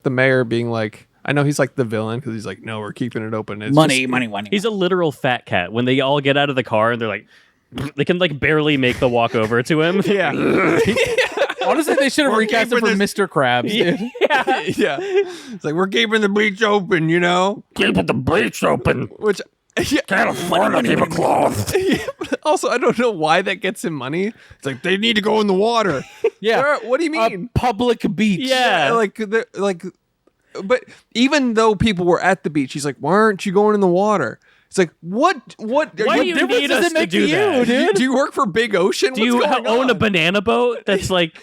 the mayor being like, I know he's like the villain because he's like, no, we're keeping it open. It's Money. He's a literal fat cat. When they all get out of the car and they're like, they can like barely make the walk over to him. Yeah. Honestly, they should have recast it for Mr. Krabs, dude. Yeah. It's like, we're keeping the beach open, you know? Keeping the beach open. Which, yeah. Can't afford to keep it closed. Also, I don't know why that gets him money. It's like, they need to go in the water. Yeah. What do you mean? A public beach. Yeah. But even though people were at the beach, he's like, why aren't you going in the water? It's like, what? Why do you need us to do that? dude? Do you work for Big Ocean? Do you own a banana boat that's like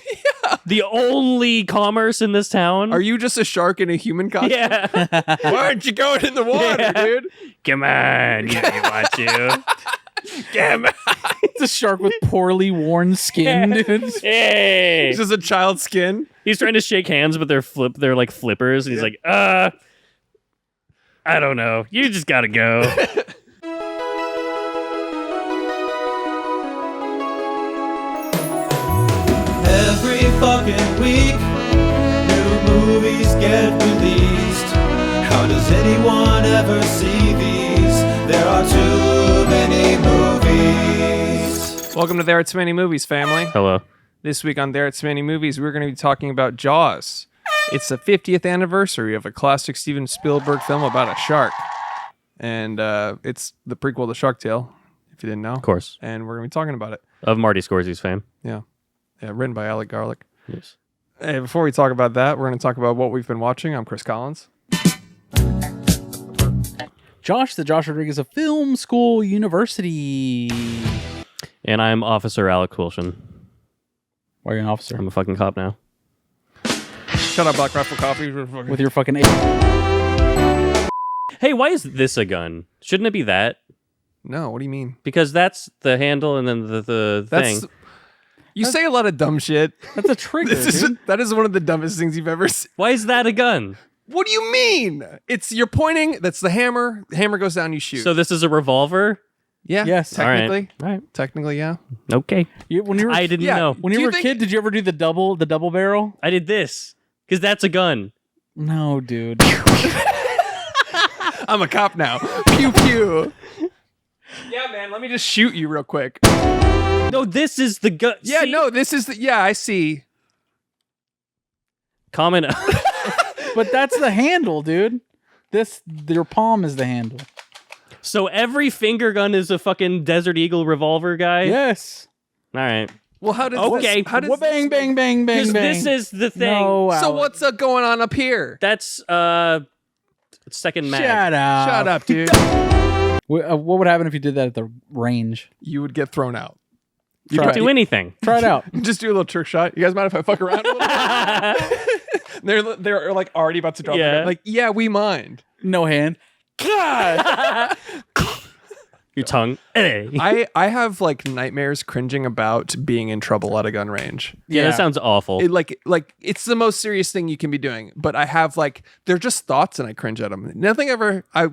the only commerce in this town? Are you just a shark in a human costume? Yeah. Why aren't you going in the water, dude? Come on. You want to. Damn. It's a shark with poorly worn skin, dude. Hey. It's just a child's skin. He's trying to shake hands, but they're like flippers. And he's like, I don't know. You just gotta go. Every fucking week, new movies get released. How does anyone ever see these? There are too many movies. Welcome to There It's Many Movies, family. Hello. This week on There It's Many Movies, we're going to be talking about Jaws. It's the 50th anniversary of a classic Steven Spielberg film about a shark. And it's the prequel to Shark Tale, if you didn't know. Of course. And we're going to be talking about it. Of Marty Scorsese's fame. Yeah, written by Alec Garlick. Yes. Hey, before we talk about that, we're going to talk about what we've been watching. I'm Chris Collins. Josh, the Josh Rodriguez of Film School University. And I'm Officer Alec Wilson. Why are you an officer? I'm a fucking cop now. Shut up, Black Rifle Coffee. With your fucking... Hey, why is this a gun? Shouldn't it be that? No, what do you mean? Because that's the handle and then the thing. You say a lot of dumb shit. That's a trigger, That is one of the dumbest things you've ever seen. Why is that a gun? What do you mean? You're pointing. That's the hammer. The hammer goes down. You shoot. So this is a revolver? Yeah. Yes. Technically. All right. Technically, yeah. Okay. I didn't know. When you were a kid, did you ever do the double barrel? I did this. Because that's a gun. No, dude. I'm a cop now. Pew pew. Yeah, man. Let me just shoot you real quick. No, this is the gun. Yeah, See? no, this is the. Yeah, I see. Comment. But that's the handle, dude. Your palm is the handle. So every finger gun is a fucking Desert Eagle revolver guy? Yes. All right. Well, how does Okay. this? How does Bang, bang, bang, bang, Because bang. this is the thing. No, So Alex. what's going on up here? That's second mag. Shut up. Shut up, dude. What would happen if you did that at the range? You would get thrown out. You can do anything. Try it out. Just do a little trick shot. You guys mind if I fuck around a little bit? They're like already about to drop. Yeah. Like, yeah, we mind. No hand. God. Your tongue. Hey. I have like nightmares cringing about being in trouble at a gun range. Yeah, that sounds awful. Like it's the most serious thing you can be doing. But I have like they're just thoughts and I cringe at them. Nothing ever. I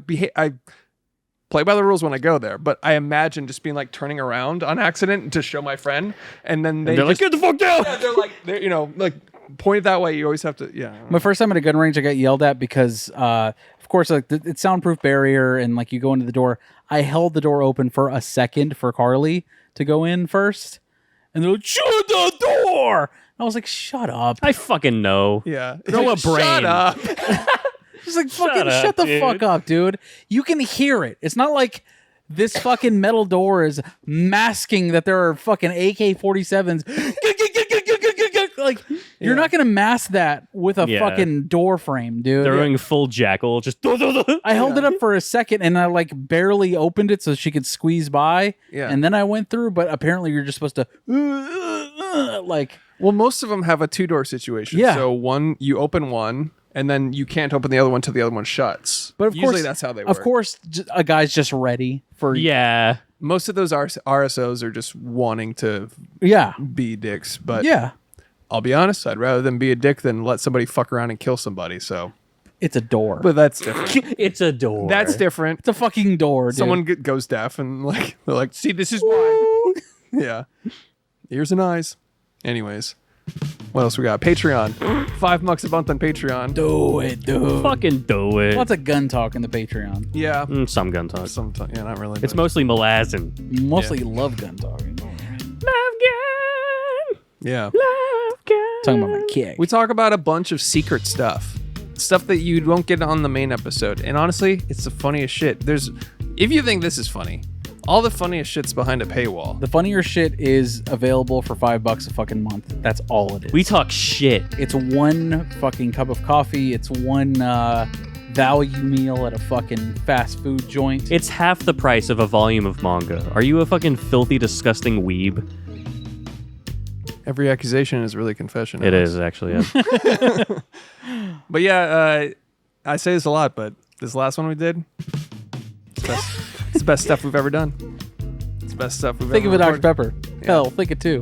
play by the rules when I go there. But I imagine just being like turning around on accident to show my friend, and then they're like, get the fuck down. Yeah, they're like point it that way. You always have to. Yeah. My first time at a gun range, I got yelled at because, of course, like it's soundproof barrier, and like you go into the door. I held the door open for a second for Carly to go in first, and they're like, "Shut the door!" And I was like, "Shut up!" I fucking know. Yeah. Throw a brain. Shut up. She's like, "Fucking shut the fuck up, dude! You can hear it. It's not like." This fucking metal door is masking that there are fucking AK-47s. Like, you're not going to mask that with a fucking door frame, dude. They're going full jackal. Just. I held it up for a second and I like barely opened it so she could squeeze by. Yeah. And then I went through, but apparently you're just supposed to like. Well, most of them have a 2-door situation. Yeah. So you open one, and then you can't open the other one till the other one shuts. But of usually course, that's how they work. Of course, a guy's just ready for. Yeah. Most of those RSOs are just wanting to be dicks. But yeah. I'll be honest, I'd rather them be a dick than let somebody fuck around and kill somebody. So It's a door. But that's different. It's a door. That's different. It's a fucking door, dude. Someone goes deaf and like they're like, see, this is why. Yeah. Ears and eyes. Anyways, What else we got? Patreon. $5 a month on Patreon. Do it, dude. Fucking do it. Lots of gun talk in the Patreon. Yeah. Some gun talk. Yeah, not really. It's but- mostly Malazan. Mostly love gun talking. Love gun. Yeah. Love gun. Talking about my kick. We talk about a bunch of secret stuff that you won't get on the main episode. And honestly, it's the funniest shit. If you think this is funny, all the funniest shit's behind a paywall. The funnier shit is available for $5 a fucking month. That's all it is. We talk shit. It's one fucking cup of coffee. It's one value meal at a fucking fast food joint. It's half the price of a volume of manga. Are you a fucking filthy, disgusting weeb? Every accusation is really confession. It Alex. is, actually. Yeah. But yeah, I say this a lot, but this last one we did, it's the best stuff we've ever done. It's the best stuff we've Think of ever it, Dr. recorded. Pepper. Yeah. Hell, think it too.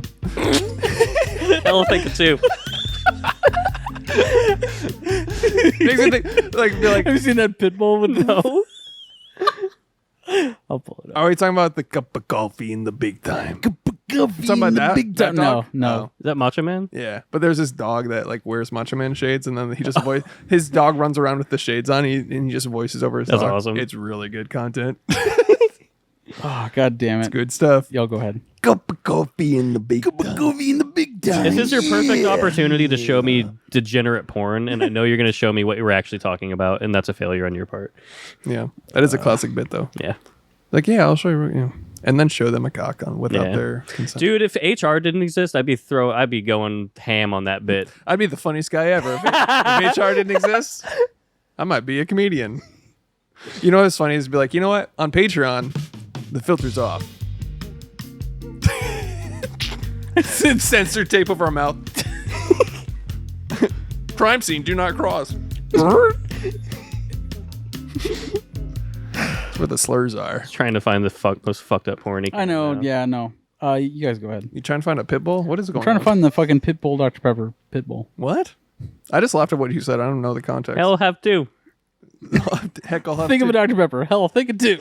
Hell, think it too. Makes me think, be like, Have you seen that Pitbull with No. I'll pull it up. are we talking about the cup of coffee in the big time? Talking about that? Big That time. dog? No. Is that Macho Man? Yeah, but there's this dog that like wears Macho Man shades, and then he just his dog runs around with the shades on, and he just voices over his That's dog. awesome. It's really good content. Oh, God damn it. Good stuff. Y'all go ahead. Cup of coffee in the big time. Coffee in the big time. This is your perfect opportunity to show me degenerate porn, and I know you're going to show me what you were actually talking about, and that's a failure on your part. Yeah, that is a classic bit though. Yeah. Like, yeah, I'll show you. And then show them a cock on without Yeah. their consent. Dude, if HR didn't exist, I'd be going ham on that bit. I'd be the funniest guy ever. If HR didn't exist, I might be a comedian. You know what's funny is be like, you know what? On Patreon, the filter's off. It's censored tape over our mouth. Crime scene, do not cross. That's where the slurs are. Trying to find the most fucked up porn. I know. Yeah, no. You guys go ahead. You trying to find a pit bull? What is going I'm trying on? to find the fucking Pitbull Dr. Pepper Pitbull. What? I just laughed at what you said. I don't know the context. Hell have to. Heck, I'll have Think to. of a Dr. Pepper. Hell, think it too.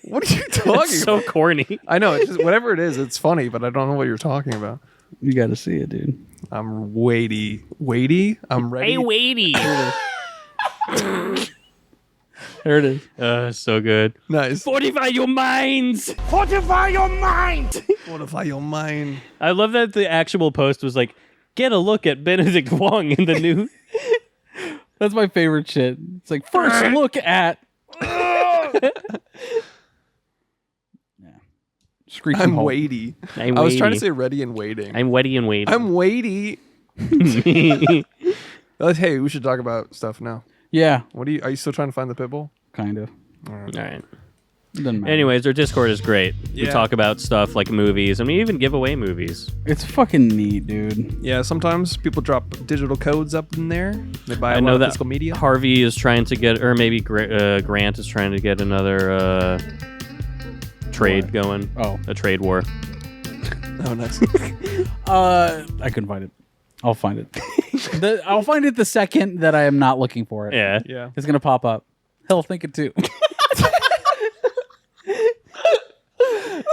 What are you talking It's so about? corny. I know. It's just, whatever it is, it's funny, but I don't know what you're talking about. You got to see it, dude. I'm weighty. Weighty? I'm ready. Hey, weighty. There it is. So good. Nice. Fortify your minds. Fortify your mind. I love that the actual post was like, get a look at Benedict Wong in the new. That's my favorite shit. It's like, first look at. Yeah. Screeching I'm Hulk. weighty. I'm I was trying to weighty. say ready and waiting. I'm wetty and waiting. I'm weighty. Hey, we should talk about stuff now. Yeah, Are you still trying to find the pit bull? kind of. All right. Doesn't matter. Anyways, our Discord is great. We Yeah. talk about stuff like movies, and we even give away movies. It's fucking neat, dude. Yeah, sometimes people drop digital codes up in there. They buy a I lot know of that physical media. Harvey is trying to get, or maybe Grant is trying to get another trade going. Oh. A trade war. Oh, nice. I couldn't find it. I'll find it. I'll find it the second that I am not looking for it. Yeah. Yeah. It's gonna pop up. Hell, think it too.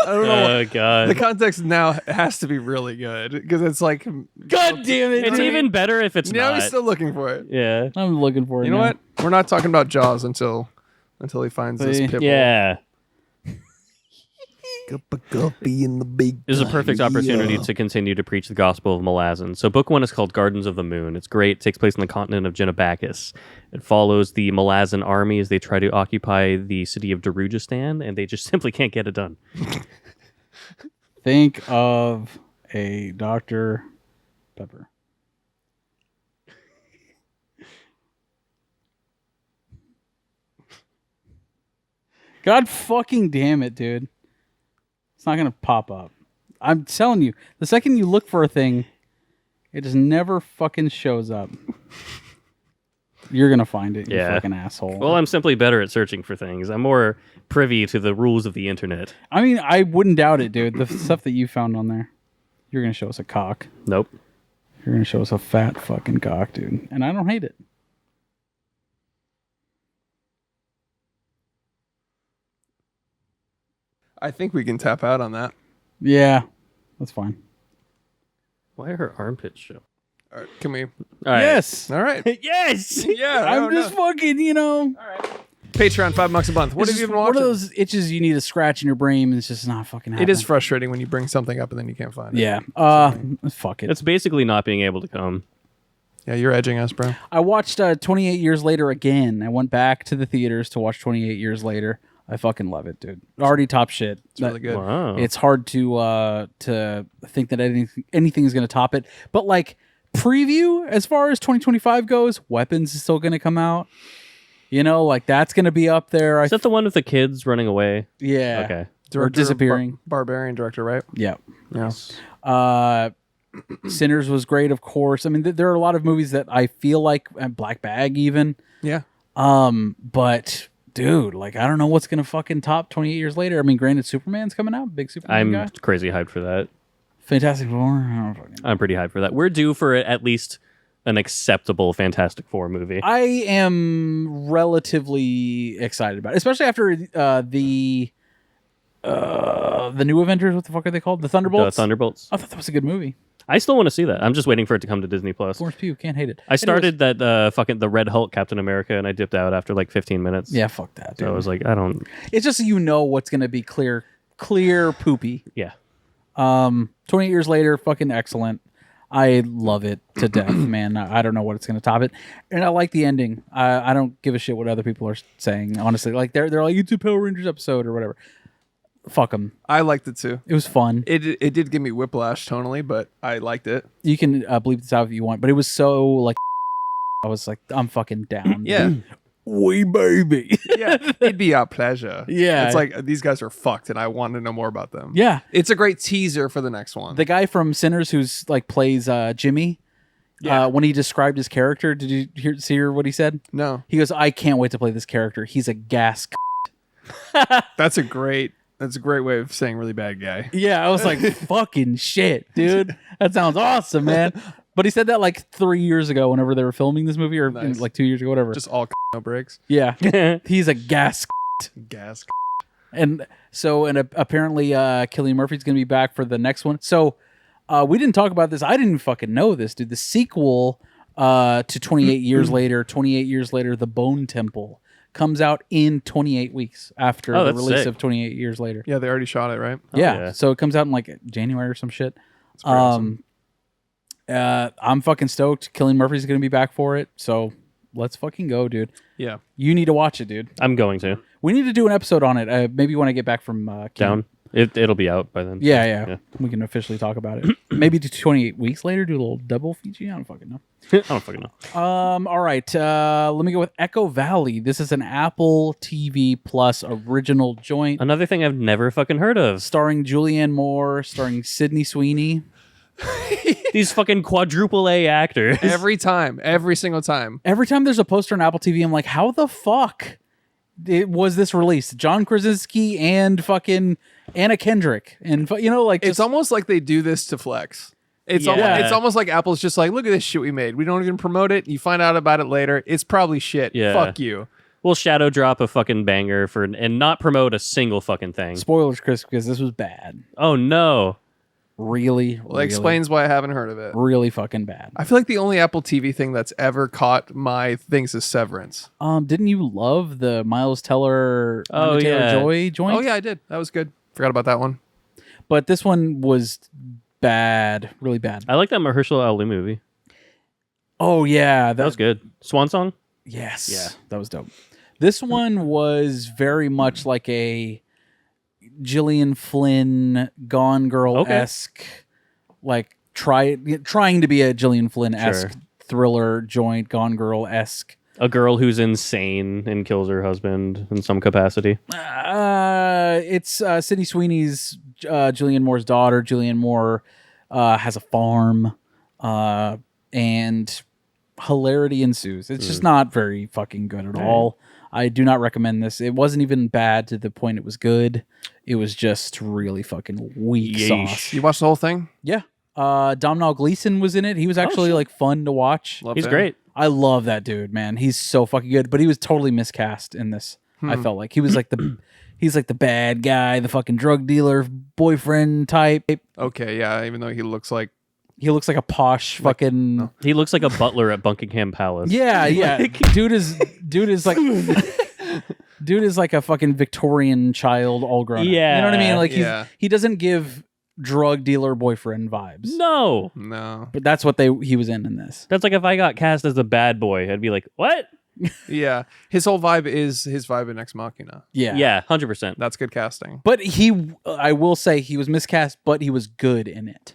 I don't know. Oh, God. The context now has to be really good because it's like, God damn it! It's dude. even better if it's now not. he's still looking for it. Yeah. I'm looking for it. You know now. what? We're not talking about Jaws until he finds this See? pit bull. Yeah. Cup of coffee in the big This is a time, perfect opportunity yeah. to continue to preach the gospel of Malazan. So book 1 is called Gardens of the Moon. It's great. It takes place on the continent of Genobacchus. It follows the Malazan army as they try to occupy the city of Darujistan, and they just simply can't get it done. Think of a Dr. Pepper. God fucking damn it, dude. It's not going to pop up. I'm telling you, the second you look for a thing, it just never fucking shows up. You're going to find it, you Yeah. fucking asshole. Well, I'm simply better at searching for things. I'm more privy to the rules of the internet. I mean, I wouldn't doubt it, dude. The stuff that you found on there. You're going to show us a cock. Nope. You're going to show us a fat fucking cock, dude. And I don't hate it. I think we can tap out on that. Yeah, that's fine. Why are her armpits show? All right, can we? All right. Yes. All right. Yes. Yeah. I I'm don't just know. fucking, you know. Patreon, $5 a month. What have you been watching? One of those itches you need to scratch in your brain, and it's just not fucking happening. It is frustrating when you bring something up and then you can't find it. Yeah. Fuck it. It's basically not being able to come. Yeah, you're edging us, bro. I watched 28 Years Later again. I went back to the theaters to watch 28 Years Later. I fucking love it, dude. Already top shit. It's really good. Wow. It's hard to think that anything is going to top it. But like preview, as far as 2025 goes, Weapons is still going to come out. You know, like that's going to be up there. Is that the one with the kids running away? Yeah. Okay. Or disappearing. Barbarian director, right? Yeah. Yeah. Sinners was great, of course. I mean, there are a lot of movies that I feel like Black Bag even. Yeah. But dude, like I don't know what's gonna fucking top 28 Years Later. I mean, granted, Superman's coming out, big Superman guy. I'm crazy hyped for that. Fantastic Four. I don't fucking know. I'm pretty hyped for that. We're due for at least an acceptable Fantastic Four movie. I am relatively excited about it, especially after the new Avengers. What the fuck are they called? The Thunderbolts. The Thunderbolts. I thought that was a good movie. I still want to see that. I'm just waiting for it to come to Disney Plus. Florence Pugh, can't hate it. I started that the Red Hulk Captain America, and I dipped out after like 15 minutes. Yeah, fuck that, dude. So I was like, I don't. It's just so you know what's gonna be clear poopy. Yeah. 28 Years Later, fucking excellent. I love it to death, man. I don't know what it's gonna top it, and I like the ending. I don't give a shit what other people are saying. Honestly, like they're like it's a Power Rangers episode or whatever. Fuck them. I liked it too. It was fun. It did give me whiplash tonally, but I liked it. You can bleep this out if you want, but it was so like I was like, I'm fucking down. Yeah. We baby. Yeah. It'd be our pleasure. Yeah. It's like these guys are fucked and I want to know more about them. Yeah. It's a great teaser for the next one. The guy from Sinners who's like plays Jimmy. Yeah. When he described his character, did you see what he said? No. He goes, I can't wait to play this character. He's a gas. That's a great way of saying really bad guy. Yeah, I was like, fucking shit, dude. That sounds awesome, man. But he said that like 3 years ago whenever they were filming this movie, or Nice. like 2 years ago, whatever. Just all no breaks. Yeah. He's a gas. Gas. And so, apparently Cillian Murphy's going to be back for the next one. So we didn't talk about this. I didn't fucking know this, dude. The sequel to 28 Years Later, 28 Years Later, The Bone Temple, comes out in 28 weeks after the release sick. of 28 Years Later. Yeah, they already shot it, right? Yeah. So it comes out in like January or some shit. It's pretty awesome. I'm fucking stoked. Cillian Murphy's going to be back for it. So let's fucking go, dude. Yeah. You need to watch it, dude. I'm going to. We need to do an episode on it. Maybe when I get back from Down. It'll be out by then. Yeah. We can officially talk about it. Maybe do 28 weeks later, do a little double feature. I don't fucking know. I don't fucking know. All right. Let me go with Echo Valley. This is an Apple TV Plus original joint. Another thing I've never fucking heard of. Starring Julianne Moore, starring Sydney Sweeney. These fucking quadruple A actors. Every single time. Every time there's a poster on Apple TV, I'm like, how the fuck was this released? John Krasinski and fucking Anna Kendrick. And, like... It's almost like they do this to flex. It's almost like Apple's just like, look at this shit we made. We don't even promote it. You find out about it later. It's probably shit. Yeah. Fuck you. We'll shadow drop a fucking banger and not promote a single fucking thing. Spoilers, Chris, because this was bad. Oh, no. Really, Well, that explains why I haven't heard of it. really fucking bad. I feel like the only Apple TV thing that's ever caught my things is Severance. Didn't you love the Miles Teller, Oh, Taylor yeah. Joy joint? Oh, yeah, I did. That was good. Forgot about that one. But this one was bad, really bad. I like that Mahershala Ali movie. Oh yeah, That was good. Swan Song? Yes, Yeah. that was dope. This one was very much like a Gillian Flynn Gone Girl esque, like trying to be a Gillian Flynn esque thriller joint, Gone Girl esque. A girl who's insane and kills her husband in some capacity. It's Sydney Sweeney's Julianne Moore's daughter. Julianne Moore has a farm, and hilarity ensues. It's just not very fucking good at all. I do not recommend this. It wasn't even bad to the point it was good. It was just really fucking weak sauce. You watched the whole thing? Yeah. Domhnall Gleeson was in it. He was actually like fun to watch. Loved He's it. great. I love that dude, man. He's so fucking good. But he was totally miscast in this. I felt like he was like he's like the bad guy, the fucking drug dealer boyfriend type. Okay, yeah, even though he looks like He looks like a posh fucking. He looks like a butler at Buckingham Palace. Yeah, yeah. Dude is like. Dude is like a fucking Victorian child, all grown up. Yeah. You know what I mean? Like Yeah. he doesn't give drug dealer boyfriend vibes. No. But that's what he was in this. That's like if I got cast as a bad boy, I'd be like, what? Yeah. His whole vibe is his vibe in Ex Machina. Yeah. Yeah, 100%. That's good casting. But I will say he was miscast, but he was good in it.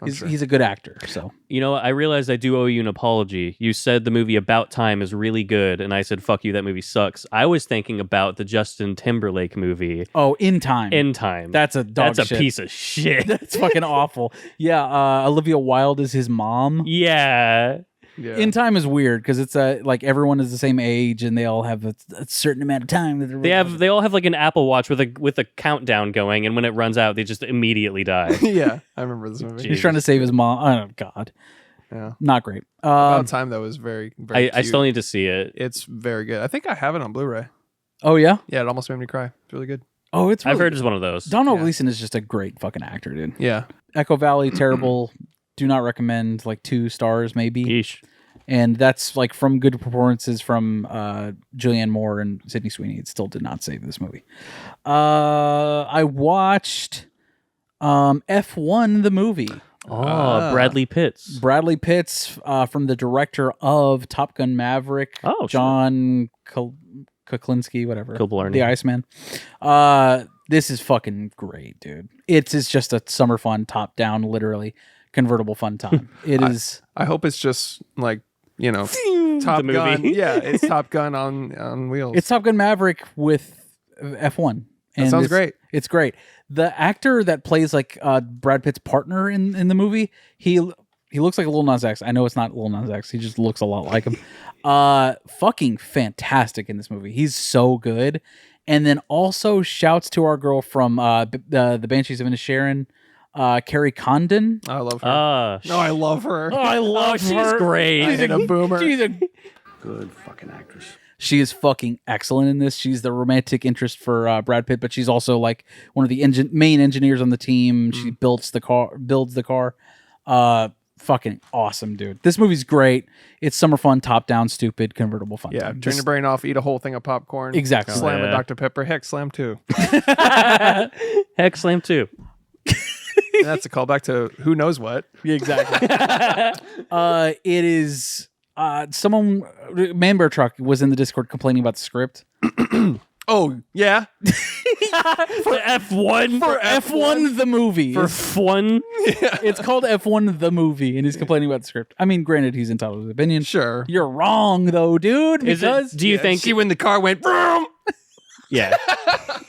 He's a good actor, so. You know, I realized I do owe you an apology. You said the movie About Time is really good, and I said, fuck you, that movie sucks. I was thinking about the Justin Timberlake movie. Oh, In Time. In Time. That's a dog That's shit. a piece of shit. That's fucking awful. Yeah, Olivia Wilde is his mom. Yeah. Yeah. In Time is weird because it's like everyone is the same age and they all have a certain amount of time that They all have like an Apple Watch with a countdown going, and when it runs out, they just immediately die. Yeah. I remember this movie. He's trying to save his mom. Oh God. Yeah. Not great. About Time though is very, very I still need to see it. It's very good. I think I have it on Blu-ray. Oh yeah. Yeah, it almost made me cry. It's really good. Oh, it's. Really I've heard it's one of those. Donald Gleason is just a great fucking actor, dude. Yeah. Echo Valley, terrible. Do not recommend. Like 2 stars, maybe. Yeesh. And that's like from good performances from Julianne Moore and Sydney Sweeney. It still did not save this movie. I watched F1 the movie. Oh, Bradley Pitts. Bradley Pitts from the director of Top Gun Maverick. Oh, John Kuklinski, whatever. Kilblarney. The Iceman. This is fucking great, dude. It's just a summer fun, top down, literally convertible fun time. It is. I hope it's just like, Top movie. Gun. Yeah, it's Top Gun on wheels. It's Top Gun Maverick with F1. That sounds great. It's great. The actor that plays like Brad Pitt's partner in the movie, he looks like a Lil Nas X. I know it's not Lil Nas X. He just looks a lot like him. Fucking fantastic in this movie. He's so good. And then also shouts to our girl from the Banshees of Inisherin, Carrie Condon. I love her. No, I love her. Oh, I love she's her. great. She's a boomer. She's a Good fucking actress. She is fucking excellent in this. She's the romantic interest for Brad Pitt, but she's also like one of the main engineers on the team. She builds the car. Fucking awesome, dude. This movie's great. It's summer fun, top down, stupid, convertible fun. Yeah, time. turn your brain off, eat a whole thing of popcorn. Exactly. Slam yeah. a Dr. Pepper. Heck, slam 2. Heck, Slam 2. And that's a callback to Who Knows What. Yeah, exactly. It is someone Man Bear Truck was in the Discord complaining about the script. Oh, yeah. For F1? For F1 the movie. For F1? It's called F1 the movie, and he's complaining about the script. I mean, granted, he's entitled to his opinion. Sure. You're wrong, though, dude. Is Because it, do you think... See when the car went, vroom! Yeah.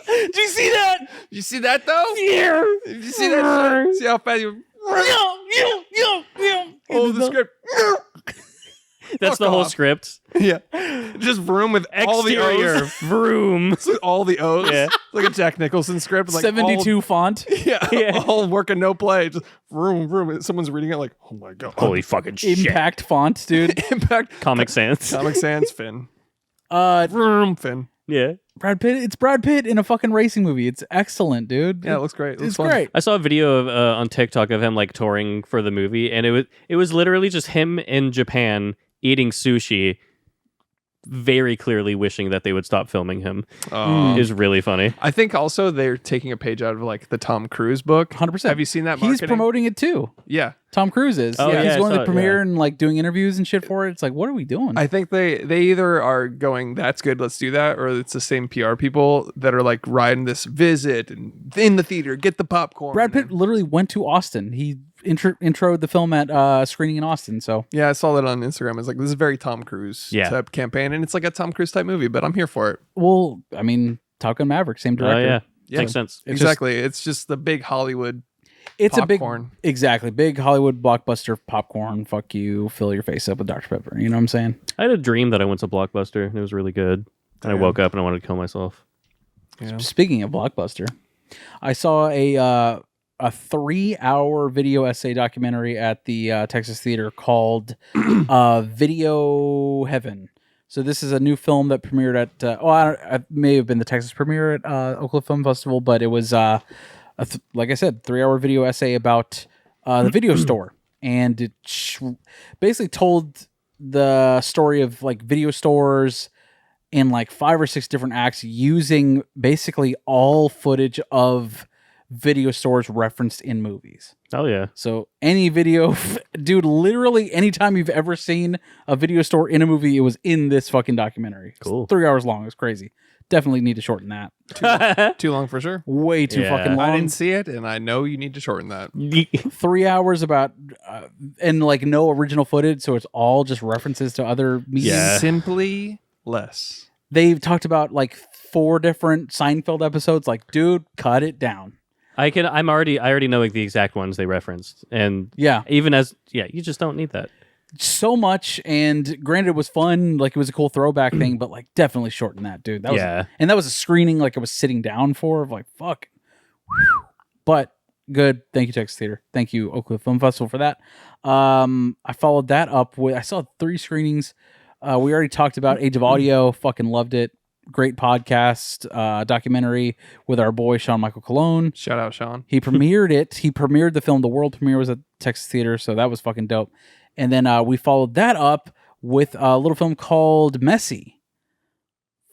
Did you see that? Did you see that, though? Yeah. Did you see that? Shit? See how fast you... Oh, the script. That's Fuck the whole off. script. Yeah. Just vroom with all the Exterior. O's. Vroom. All the O's. Yeah. Like a Jack Nicholson script. Like 72 font. Yeah. All work and no play. Just vroom, vroom. Someone's reading it like, oh my God. Holy fucking shit. Impact font, dude. Impact. Comic Sans. Comic Sans, Finn. Uh, Vroom, Finn. Yeah. Brad Pitt. It's Brad Pitt in a fucking racing movie. It's excellent, dude. Yeah, it looks great. It looks It's fun. great. I saw a video of on TikTok of him like touring for the movie, and it was literally just him in Japan eating sushi, very clearly wishing that they would stop filming him. It was really funny. I think also they're taking a page out of like the Tom Cruise book. 100%. Have you seen that He's marketing? promoting it too. Yeah. Tom Cruise is. Oh, yeah, he's I going to saw the it, premiere yeah. and like doing interviews and shit for it. It's like, what are we doing? I think they either are going, that's good, let's do that, or it's the same PR people that are like riding this visit and in the theater, get the popcorn. Brad Pitt literally went to Austin. He introed the film at screening in Austin. So Yeah, I saw that on Instagram. It's like, this is very Tom Cruise type campaign, and it's like a Tom Cruise type movie, but I'm here for it. well, I mean, Top Gun Maverick, same Oh director. yeah. Makes sense. It's Exactly. It's just the big Hollywood. It's popcorn. a big Hollywood blockbuster popcorn. Fuck you, fill your face up with Dr. Pepper. You know what I'm saying? I had a dream that I went to Blockbuster, and it was really good. And I woke up and I wanted to kill myself. Yeah. Speaking of blockbuster, I saw a 3-hour video essay documentary at the Texas Theater called Video Heaven. So this is a new film that premiered at it may have been the Texas premiere at Oakland Film Festival, but it was like I said, 3-hour video essay about the video store and it basically told the story of like video stores in like 5 or 6 different acts using basically all footage of video stores referenced in movies. Oh yeah. So any video, dude, literally anytime you've ever seen a video store in a movie, it was in this fucking documentary. Cool. It's 3 hours long. It's crazy. Definitely need to shorten that. Too long for sure. Way too fucking long. I didn't see it, and I know you need to shorten that. 3 hours about, and like no original footage, so it's all just references to other media. Yeah. Simply less. They've talked about like 4 different Seinfeld episodes. Like, dude, cut it down. I already know like the exact ones they referenced, and Yeah. you just don't need that. So much, and granted it was fun, like it was a cool throwback thing, but like definitely shorten that, dude. That was, and that was a screening like I was sitting down for, of like fuck. But good. Thank you, Texas Theater. Thank you, Oak Cliff Film Festival, for that. I followed that up with, I saw 3 screenings. We already talked about Age of Audio. Fucking loved it. Great podcast, documentary with our boy Sean Michael Cologne. Shout out, Sean. He premiered it. He premiered the film. The world premiere was at Texas Theater, so that was fucking dope. And then we followed that up with a little film called Messy.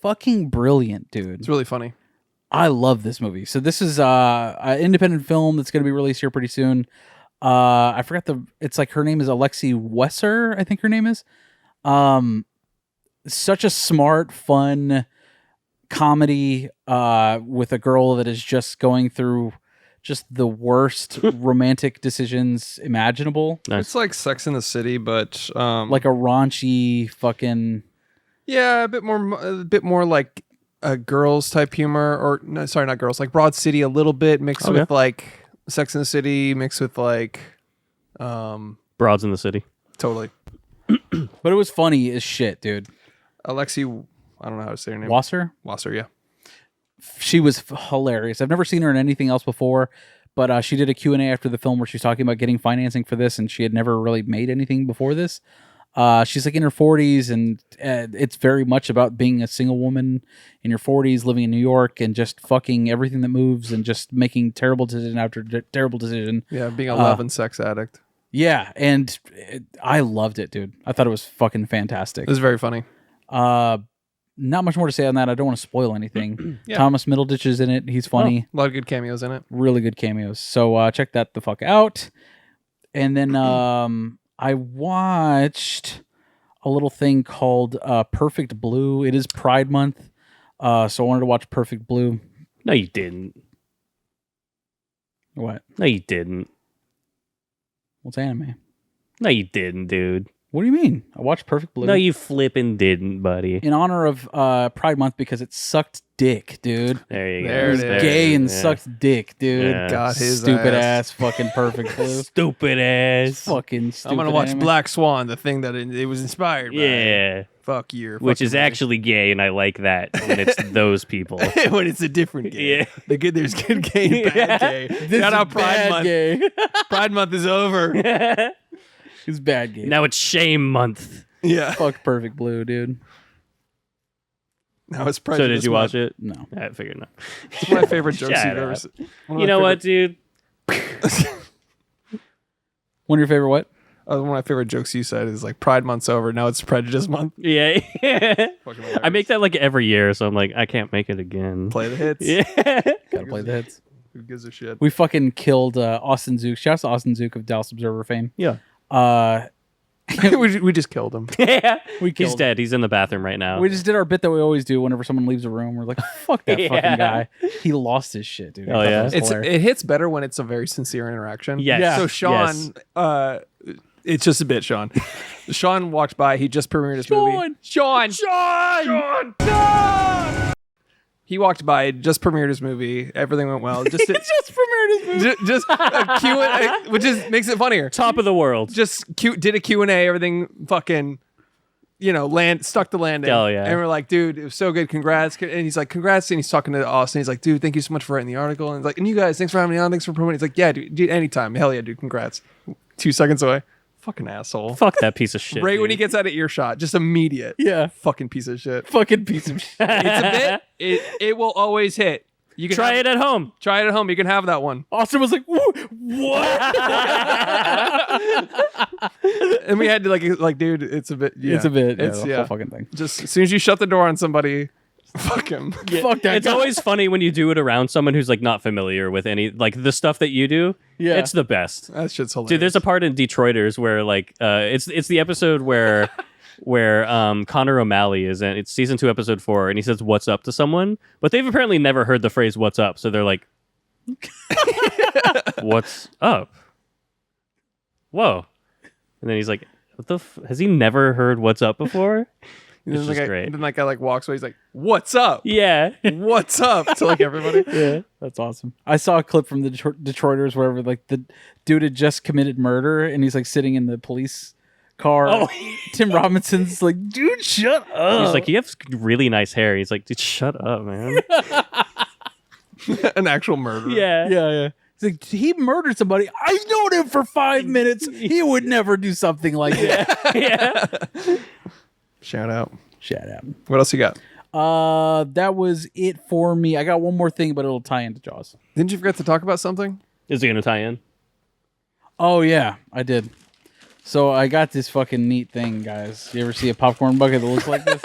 Fucking brilliant, dude. It's really funny. I love this movie. So this is an independent film that's going to be released here pretty soon. I forgot it's like her name is Alexi Wesser, I think her name is. Such a smart, fun comedy with a girl that is just going through just the worst romantic decisions imaginable. Nice. It's like Sex in the City, but Like a raunchy fucking... yeah, a bit more like a girls type humor, or no, sorry, not girls, like Broad City a little bit mixed Okay. with like Sex in the City mixed with like Broads in the City. totally. But it was funny as shit, dude. Alexi, I don't know how to say her name. Wasser? Wasser, yeah. She was hilarious. I've never seen her in anything else before, but she did a Q&A after the film where she's talking about getting financing for this, and she had never really made anything before this. She's like in her 40s, and it's very much about being a single woman in your 40s, living in New York, and just fucking everything that moves, and just making terrible decision after terrible decision. Yeah, being a love and sex addict. Yeah, and I loved it, dude. I thought it was fucking fantastic. It was very funny. Not much more to say on that. I don't want to spoil anything. Yeah. Thomas Middleditch is in it. He's funny. A lot of good cameos in it. Really good cameos. So check that the fuck out. And then I watched a little thing called Perfect Blue. It is Pride Month. So I wanted to watch Perfect Blue. No, you didn't. What? No, you didn't. What's anime? No, you didn't, dude. What do you mean? I watched Perfect Blue. No, you flippin' didn't, buddy. in honor of Pride Month because it sucked dick, dude. There you go. There it is. Gay and Yeah. sucked dick, dude. Yeah. Got his Stupid ass. ass fucking Perfect Blue. Stupid ass. Fucking stupid. I'm gonna watch anime. Black Swan, the thing that it was inspired by. Yeah. Fuck you. Which is actually gay, and I like that when it's those people. when it's a different gay. Yeah. The good, there's good gay and bad gay. This Shout is out Pride bad Month. gay. Pride Month is over. It's bad gay. Now it's shame month. Yeah. Fuck Perfect Blue, dude. Now it's So prejudice. did you watch month. it? No. I figured not. It's one of my favorite jokes Shut you've ever up. seen. You know what, dude? One of your favorite what? One of my favorite jokes you said is like Pride Month's over. Now it's Prejudice Month. Yeah. Fucking I make that like every year, so I'm like, I can't make it again. Play the hits. Yeah. Gotta play the hits. Who gives a shit? We fucking killed Austin Zook. Shouts to Austin Zook of Dallas Observer fame. Yeah. we just killed him. Yeah. We He's killed dead. He's in the bathroom right now. We just did our bit that we always do whenever someone leaves a room. We're like, fuck that Yeah. fucking guy. He lost his shit, dude. I Oh, thought that yeah. was It hilarious. hits better when it's a very sincere interaction. Yes. Yeah. So Sean, Yes. it's just a bit, Sean. Sean walked by. He just premiered his movie. Sean! He walked by, just premiered his movie. Everything went well. Just just premiered his movie. just a Q&A, which makes it funnier. Top of the world. Just did a Q&A. Everything fucking, stuck the landing. Oh, yeah. And we're like, dude, it was so good. Congrats. And he's like, congrats. And he's talking to Austin. He's like, dude, thank you so much for writing the article. And he's like, and you guys, thanks for having me on. Thanks for promoting. He's like, yeah, dude, anytime. Hell yeah, dude. Congrats. 2 seconds away. Fucking asshole. Fuck that piece of shit. Right when dude. he gets out of earshot, just immediate. Yeah. Fucking piece of shit. Fucking piece of shit. It's a bit. It will always hit. You can Try it at home. Try it at home. You can have that one. Austin was like, what? And we had to like, dude, it's a bit. Yeah. It's a bit. It's the whole fucking thing. Just as soon as you shut the door on somebody, fuck him. Fuck that It's guy. always funny when you do it around someone who's like not familiar with any like the stuff that you do. Yeah. It's the best. That shit's hilarious. Dude, there's a part in Detroiters where like it's the episode where Connor O'Malley is in. It's season 2, episode 4, and he says "What's up" to someone, but they've apparently never heard the phrase "What's up," so they're like, "What's up?" Whoa, and then he's like, "What the? Has he never heard "What's up" before?" It's just great. Then that guy like walks away. He's like, "What's up? Yeah, What's up?" To like everybody. Yeah, that's awesome. I saw a clip from the Detroiters where like the dude had just committed murder and he's like sitting in the police car. Oh. Tim Robinson's like, dude, shut up. he's like, "You have really nice hair." He's like, "Dude, shut up, man." An actual murderer. Yeah, Yeah. He's like, he murdered somebody. I've known him for 5 minutes. He would never do something like that. yeah. Shout out. Shout out. What else you got? That was it for me. I got one more thing, but it'll tie into Jaws. Didn't you forget to talk about something? Is he gonna tie in? Oh yeah, I did. So I got this fucking neat thing, guys. You ever see a popcorn bucket that looks like this?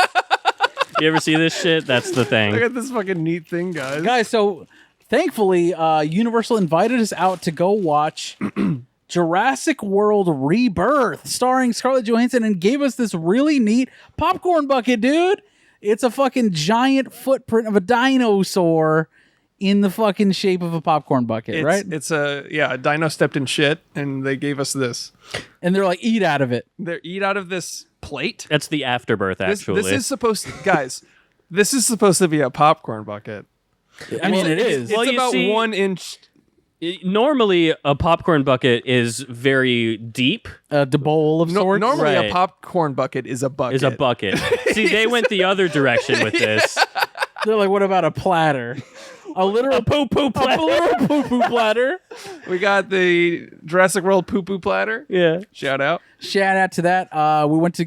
You ever see this shit? That's the I thing. got this fucking neat thing, guys. Guys, so thankfully, Universal invited us out to go watch Jurassic World Rebirth, starring Scarlett Johansson, and gave us this really neat popcorn bucket, dude. It's a fucking giant footprint of a dinosaur in the fucking shape of a popcorn bucket, right? It's a dino stepped in shit, and they gave us this. And they're like, eat out of it. They eat out of this plate. That's the afterbirth, actually. This is supposed to, guys. This is supposed to be a popcorn bucket. I mean, it is. It's Well, you about see- 1 inch. Normally, a popcorn bucket is very deep. A bowl of sorts. Normally, Right. a popcorn bucket is a bucket. Is a bucket. See, they went the other direction with this. They're like, what about a platter? A literal Poo-poo platter. A literal poo-poo platter. We got the Jurassic World poo-poo platter. Yeah. Shout out. Shout out to that. We went to,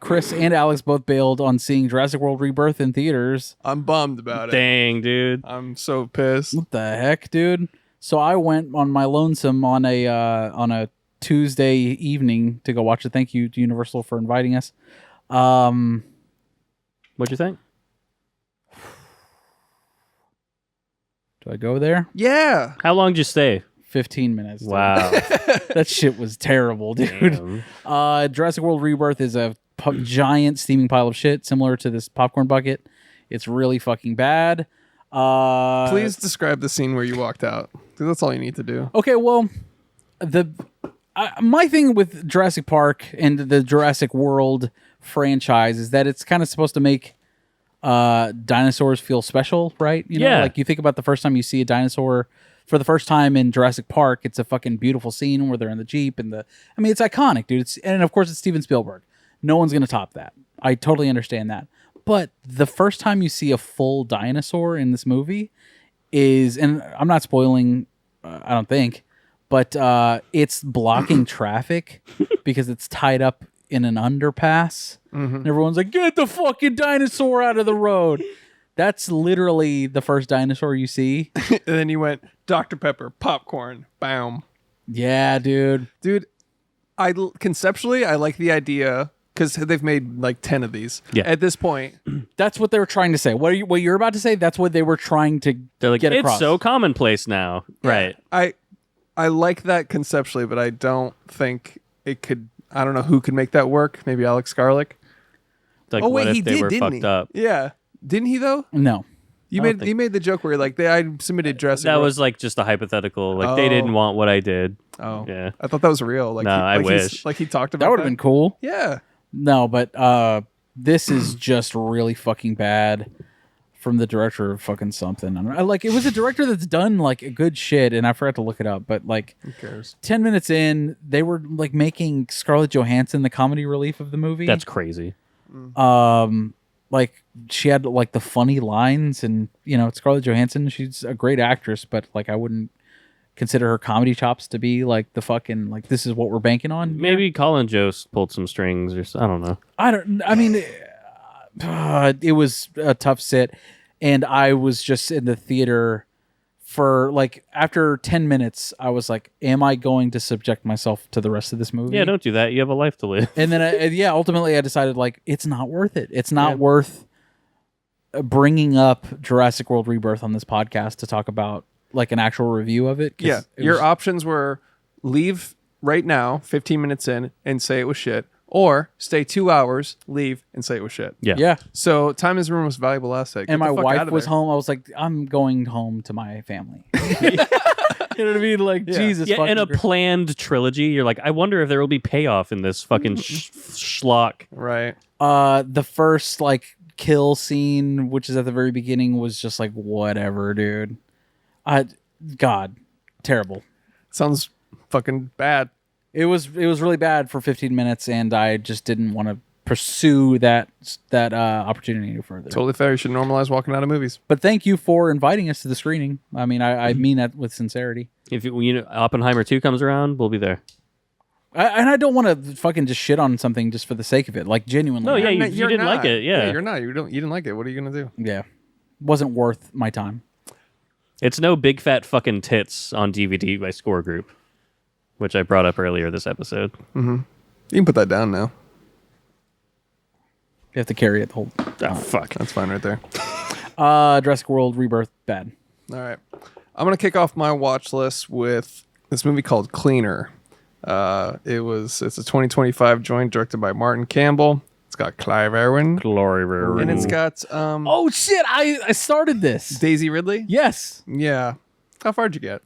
Chris and Alex both bailed on seeing Jurassic World Rebirth in theaters. I'm bummed about it. Dang, dude. I'm so pissed. What the heck, dude? So I went on my lonesome on a Tuesday evening to go watch it. Thank you to Universal for inviting us. What'd you think? Do I go there? Yeah. How long did you stay? 15 minutes. dude. Wow. That shit was terrible, dude. Damn. Jurassic World Rebirth is a giant steaming pile of shit similar to this popcorn bucket. It's really fucking bad. Please describe the scene where you walked out. 'Cause that's all you need to do. Okay, well, my thing with Jurassic Park and the Jurassic World franchise is that it's kind of supposed to make dinosaurs feel special, right? You know, Yeah. like you think about the first time you see a dinosaur for the first time in Jurassic Park, it's a fucking beautiful scene where they're in the Jeep and it's iconic, dude. And of course it's Steven Spielberg. No one's going to top that. I totally understand that. But the first time you see a full dinosaur in this movie is, and I'm not spoiling, I don't think, but it's blocking traffic because it's tied up in an underpass. And everyone's like, get the fucking dinosaur out of the road. That's literally the first dinosaur you see. And then you went Dr. Pepper, popcorn, bam. Yeah, dude. Dude, conceptually, I like the idea because they've made like 10 of these. Yeah. At this point, That's what they were trying to say. What you're about to say, that's what they were trying to They're like, get it's across. so commonplace now. Right. I like that conceptually, but I don't think it could. I don't know who could make that work. Maybe Alex Garlick. Like, Oh what wait, if he they did, were didn't fucked he? up? Yeah, didn't he though? No. You I don't made the joke where you're like, I submitted Jurassic That World. was like just a hypothetical. Like, they Oh. didn't want what I did. Oh, Yeah. I thought that was real. Like, No, I wish. Like he talked about That would have been cool. Yeah. No, but this is just really fucking bad from the director of fucking something. It was a director that's done like a good shit, and I forgot to look it up. But like, Who cares? 10 minutes in, they were like making Scarlett Johansson the comedy relief of the movie. That's crazy. Like she had like the funny lines, and Scarlett Johansson, she's a great actress, but like I wouldn't consider her comedy chops to be like the fucking like this is what we're banking on. Maybe Colin Jost pulled some strings, or I don't know. I mean, it was a tough sit. and I was just in the theater for like after 10 minutes. I was like, am I going to subject myself to the rest of this movie? Yeah, don't do that. You have a life to live. And then ultimately I decided like it's not worth it. It's not worth bringing up Jurassic World Rebirth on this podcast to talk about like an actual review of it. Yeah, your options were leave right now, 15 minutes in, and say it was shit, or stay 2 hours, leave, and say it was shit. Yeah. So time is your most valuable asset. Get And my the fuck wife out of was there. home. I was like, I'm going home to my family. You know what I mean? Like, Jesus. Yeah, in a fucking planned trilogy, you're like, I wonder if there will be payoff in this fucking schlock. Right. The first like kill scene, which is at the very beginning, was just like whatever, dude. God, terrible. Sounds fucking bad. It was really bad for 15 minutes, and I just didn't want to pursue that opportunity any further. Totally fair. You should normalize walking out of movies. But thank you for inviting us to the screening. I mean, I mean that with sincerity. If Oppenheimer 2 comes around, we'll be there. And I don't want to fucking just shit on something just for the sake of it, like genuinely. No, yeah, You're you didn't not. like it. Yeah, you're not. You didn't like it. What are you gonna do? Yeah, wasn't worth my time. it's no big fat fucking tits on DVD by Score Group, which I brought up earlier this episode. You can put that down now. You have to carry it the whole. Oh, fuck. That's fine right there. Jurassic World Rebirth, bad. All right. I'm going to kick off my watch list with this movie called Cleaner. It's a 2025 joint directed by Martin Campbell. It's got Clive Owen. Glory. And it's got Oh shit! I started this. Daisy Ridley. Yes, Yeah. How far did you get?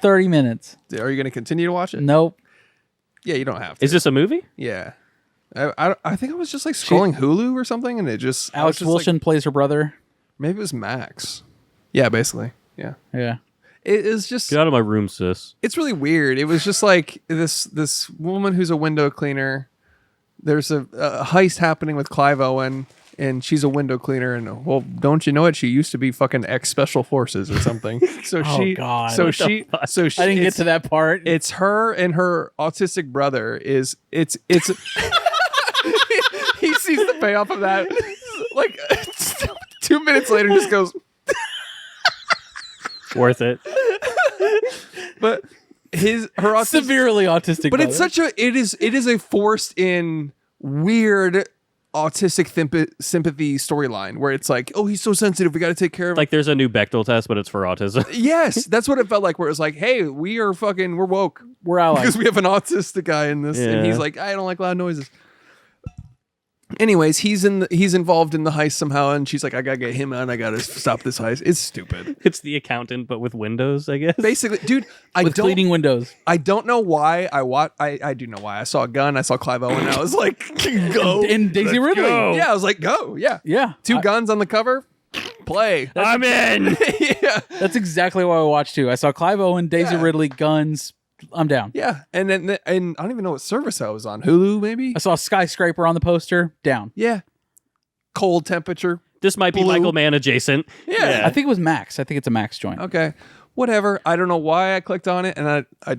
30 minutes. Are you going to continue to watch it? Nope. Yeah, you don't have to. Is this a movie? Yeah. I think I was just like scrolling Hulu or something, and it just I was Alex just Wilson plays her brother. maybe it was Max. Yeah, basically. Yeah. Yeah. It is just Get out of my room, sis. it's really weird. It was just like this woman who's a window cleaner. There's a heist happening with Clive Owen, and she's a window cleaner. And well, don't you know it? She used to be fucking ex special forces or something. So God. so What she, I didn't get to that part. It's her and her autistic brother. It's he sees the payoff of that. Like 2 minutes later, just goes. Worth it. But her autistic, severely autistic. but brother. it's such a it is a forced in weird autistic sympathy storyline where it's like, oh, he's so sensitive, we got to take care of him. Like there's a new Bechdel test, but it's for autism. Yes, that's what it felt like. Where it's like, hey, we're woke, We're allies. because we have an autistic guy in this, and Yeah. he's like, I don't like loud noises. Anyways, he's involved in the heist somehow, and she's like, I gotta get him out. I gotta stop this heist. It's stupid. It's the accountant, but with windows, I guess. Basically, dude, with cleaning windows. I don't know why I do know why. I saw a gun. I saw Clive Owen. And I was like, go. And Daisy Ridley. go. Yeah, I was like, go. Yeah. Yeah. Two guns on the cover. Play. I'm in. Yeah. That's exactly what I watched too. I saw Clive Owen, Daisy Yeah. Ridley, guns. I'm down. Yeah. And then I don't even know what service I was on. Hulu, maybe? I saw Skyscraper on the poster. Down. Yeah. Cold temperature. This might be Blue. Michael Mann adjacent. Yeah. I think it was Max. I think it's a Max joint. Okay. Whatever. I don't know why I clicked on it. And I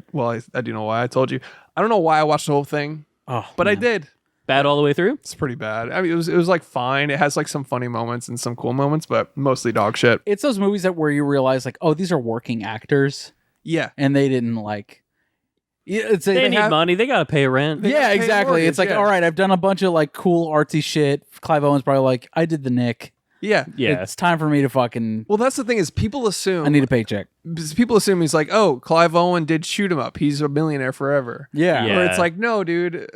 do know why. I told you. I don't know why I watched the whole thing, Oh, but I man. did. Bad all the way through. It's pretty bad. I mean, it was like fine. It has like some funny moments and some cool moments, but mostly dog shit. It's those movies where you realize like, oh, these are working actors, Yeah. and they didn't like. They need money. They gotta pay rent. They Yeah, gotta pay exactly. mortgage, It's like, yeah. all right, I've done a bunch of like cool artsy shit. Clive Owen's probably like, I did the Nick. Yeah. Yeah. It's time for me to fucking. Well, that's the thing is people assume I need a paycheck. people assume he's like, oh, Clive Owen did shoot him up. He's a millionaire forever. Yeah. Yeah. Or it's like, no, dude,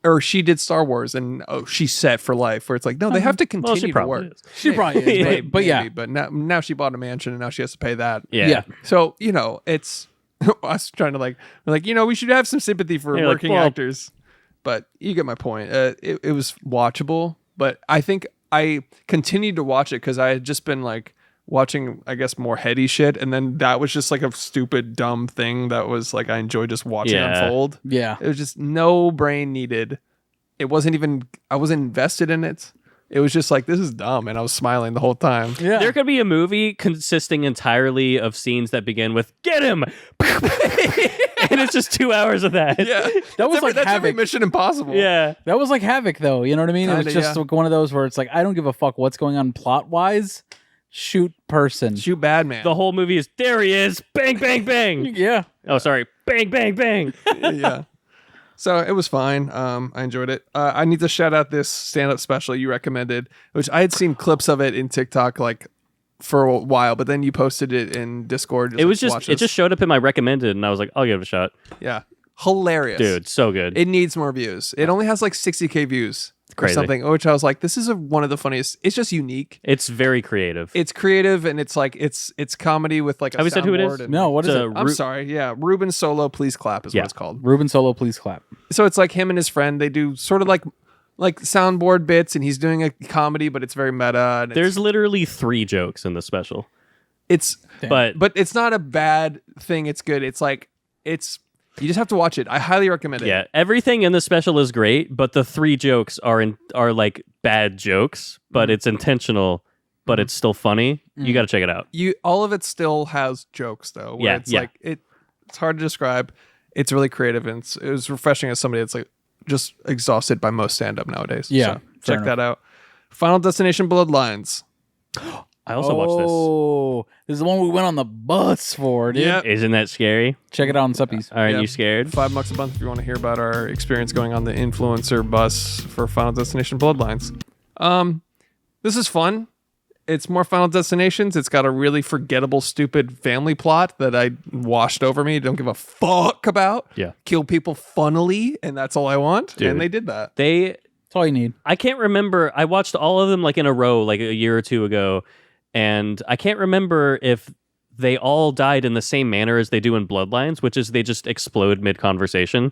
or she did Star Wars and she's set for life. Where it's like, no, they have to continue Well, she to probably work. is. She probably is, Maybe, but yeah. maybe, but now she bought a mansion and now she has to pay that. Yeah. Yeah. So it's I was trying to like we should have some sympathy for Yeah, like, working well- actors. But you get my point. It was watchable, but I think I continued to watch it because I had just been like watching, I guess, more heady shit, and then that was just like a stupid, dumb thing that was like I enjoyed just watching Yeah. Yeah. It was just no brain needed. It wasn't even I wasn't invested in it. It was just like, this is dumb, and I was smiling the whole time. Yeah. There could be a movie consisting entirely of scenes that begin with "Get him," and it's just 2 hours of that. Yeah, That was like that's every Havoc. Mission Impossible. Yeah. That was like Havoc, though. You know what I mean? It was Kinda, just yeah. like one of those where it's like, I don't give a fuck what's going on plot-wise. Shoot person. Shoot bad man. The whole movie is there he is, bang, bang, bang. Yeah. Oh, sorry, bang, bang, bang. Yeah. So it was fine. I enjoyed it. I need to shout out this stand-up special you recommended, which I had seen clips of it in TikTok like for a while, but then you posted it in Discord. It was like, just watch it this. just showed up in my recommended, and I was like, I'll give it a shot, Yeah, hilarious, dude. So good. It needs more views. It only has like 60K views or crazy. something, which I was like, this is one of the funniest. It's just unique. It's very creative. It's creative, and it's like it's comedy with like a Have we said who it is? soundboard and- No, what is It's it? I'm sorry. Yeah, Reuben Solo, Please Clap is Yeah. what it's called. Reuben Solo, please clap. So it's like him and his friend. They do sort of like soundboard bits, and he's doing a comedy, but it's very meta. And There's literally 3 jokes in the special, it's but it's not a bad thing. It's good. It's like you just have to watch it. I highly recommend it. yeah, everything in the special is great, but the 3 jokes are like bad jokes, but it's intentional, but it's still funny. You got to check it out. All of it still has jokes though. Where Yeah, it's yeah. like it's hard to describe. It's really creative, and it was refreshing as somebody that's like just exhausted by most stand up nowadays. Yeah, So fair check that out. Final Destination Bloodlines. I also watched Oh, this is the one we went on the bus for, dude. Yeah. this. Isn't that scary? Check it out on Suppies. Aren't Yeah. you scared? $5 a month if you want to hear about our experience going on the influencer bus for Final Destination Bloodlines. This is fun. It's more Final Destinations. It's got a really forgettable, stupid family plot that I washed over me. Don't give a fuck about. Yeah. Kill people funnily, and that's all I want. Dude. And they did that. That's all you need. I can't remember. I watched all of them like in a row, like a year or 2 ago, and I can't remember if they all died in the same manner as they do in Bloodlines, which is they just explode mid-conversation.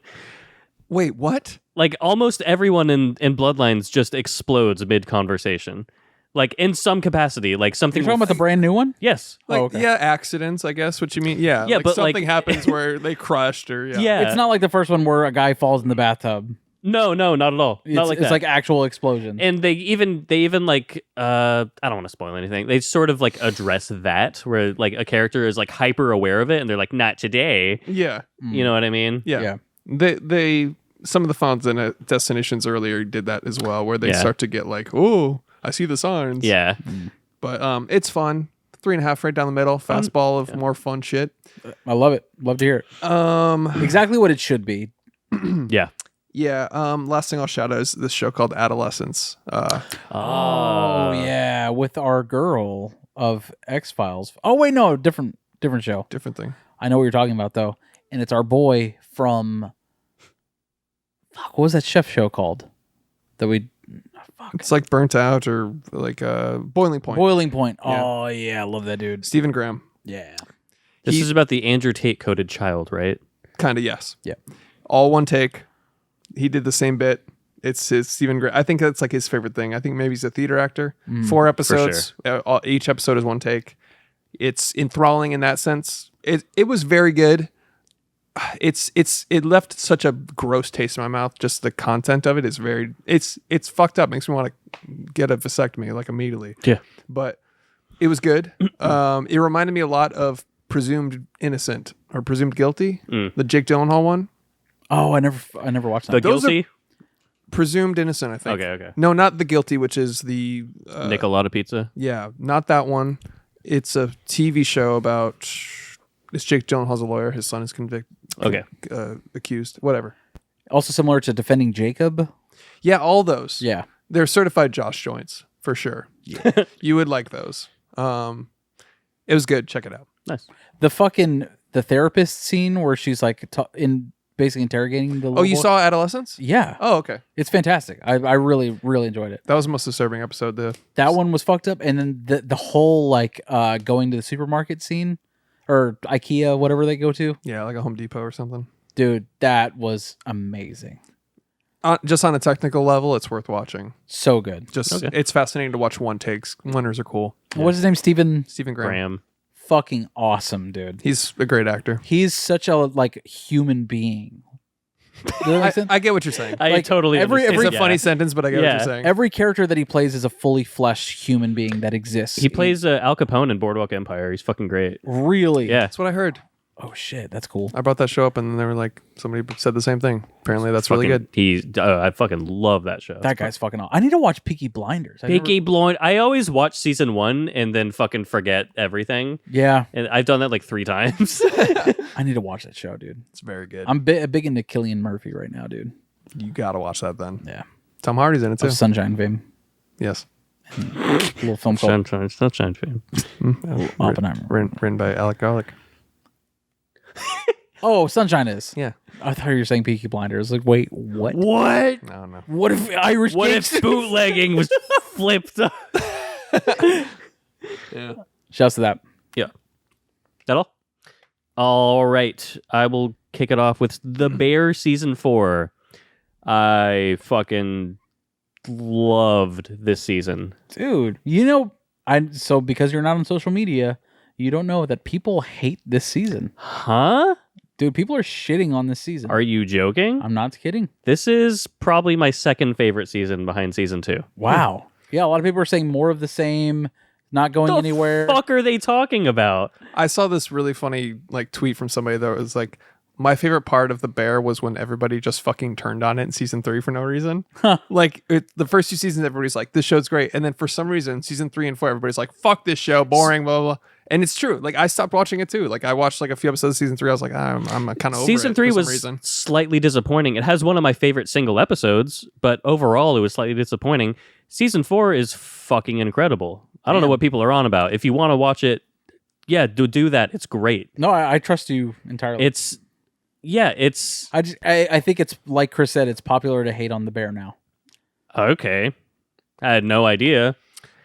Wait, what? Like almost everyone in Bloodlines just explodes mid-conversation, like in some capacity, like something. You're talking about the brand new one? Yes. Like, okay. yeah, accidents, I guess, what you mean. Yeah, Yeah, like but, something like- happens where they crushed or, Yeah. It's not like the first one where a guy falls in the bathtub. No, not at all. Not like It's that. like actual explosions. And they even like I don't want to spoil anything. They sort of like address that where like a character is like hyper aware of it and they're like not today. Yeah. You know what I mean? Yeah. Yeah. They some of the Final Destinations earlier did that as well, where they Yeah. start to get like, oh, I see the signs. Yeah. But it's fun. 3.5 right down the middle. Fastball of more fun shit. I love it. Love to hear it. Exactly what it should be. Yeah. Yeah. Last thing I'll shout out is this show called Adolescence. Oh yeah, with our girl of X-Files. Oh wait, no, different show. Different thing. I know what you're talking about though, and it's our boy from. Fuck, what was that chef show called? That we. It's like Burnt Out or like Boiling Point. Boiling Point. Yeah. Oh yeah, I love that dude. Stephen Graham. Yeah. This He- is about the Andrew Tate coded child, right? Kind of, yes. Yeah. All one take. He did the same bit. It's his Stephen Graham. I think that's like his favorite thing. I think maybe he's a theater actor. 4 episodes. Each episode is one take. It's enthralling in that sense. It was very good. It left such a gross taste in my mouth. Just the content of it is very. It's fucked up. Makes me want to get a vasectomy like immediately. Yeah. But it was good. It reminded me a lot of Presumed Innocent or Presumed Guilty, the Jake Gyllenhaal one. Oh, I never watched The that. Those are- Guilty? Presumed Innocent, I think. Okay. No, not The Guilty, which is the Nicolata Pizza. yeah, not that one. It's a TV show about. It's Jake Gyllenhaal's a lawyer. His son is Okay. accused. Whatever. Also similar to Defending Jacob. Yeah, all those. Yeah. They're certified Josh joints for sure. You would like those. It was good. Check it out. Nice. The therapist scene where she's like basically interrogating the little Oh, you boy. saw Adolescence? Yeah. Oh, okay. It's fantastic. I really, really enjoyed it. That was the most disturbing episode. That one was fucked up. And then the whole like going to the supermarket scene or IKEA, whatever they go to. Yeah, like a Home Depot or something. Dude, that was amazing. Just on a technical level, it's worth watching. So good. It's fascinating to watch one takes. Winners are cool. What's his name? Stephen? Stephen Graham. Graham. Fucking awesome, dude. He's a great actor. He's such a like human being. Does that make sense? I get what you're saying. I Like, totally every- understand. It's a funny sentence, but I get what you're saying. Every character that he plays is a fully fleshed human being that exists. He plays Al Capone in Boardwalk Empire. He's fucking great. Really? Yeah. That's what I heard. Oh shit, that's cool. I brought that show up, and then they were like, somebody said the same thing. Apparently, that's really good. I fucking love that show. That guy's fucking awesome. I need to watch Peaky Blinders. Peaky Blind. I always watch season 1 and then fucking forget everything. Yeah, And I've done that like 3 times. I need to watch that show, dude. It's very good. I'm big into Cillian Murphy right now, dude. You gotta watch that then. Yeah, Tom Hardy's in it too. of Sunshine fame. Yes. A little film called Sunshine fan. Oppenheimer. Written by Alec Garlic. Oh, Sunshine is. Yeah. I thought you were saying Peaky Blinders. Like, wait, what? What? No. What if Irish? What gangsters- if bootlegging was flipped up? Yeah. Shouts to that. Yeah. That all? All right. I will kick it off with The Bear season 4. I fucking loved this season. Dude, so because you're not on social media, you don't know that people hate this season. Huh? Dude, people are shitting on this season. Are you joking? I'm not kidding. This is probably my second favorite season behind season 2. Wow. Yeah, a lot of people are saying more of the same, not going The anywhere. fuck are they talking about? I saw this really funny tweet from somebody that was like, my favorite part of The Bear was when everybody just fucking turned on it in season 3 for no reason. The first 2 seasons, everybody's like, this show's great. And then for some reason, season 3 and 4, everybody's like, fuck this show, boring, blah, blah, blah. And it's true. Like, I stopped watching it too. Like, I watched like a few episodes of season 3. I was like, I'm kind of over Season it 3 for some was reason. slightly disappointing. It has one of my favorite single episodes, but overall it was slightly disappointing. Season 4 is fucking incredible. I don't know what people are on about. If you want to watch it, yeah, do that. It's great. No, I trust you entirely. I think it's like Chris said, it's popular to hate on The Bear now. Okay. I had no idea.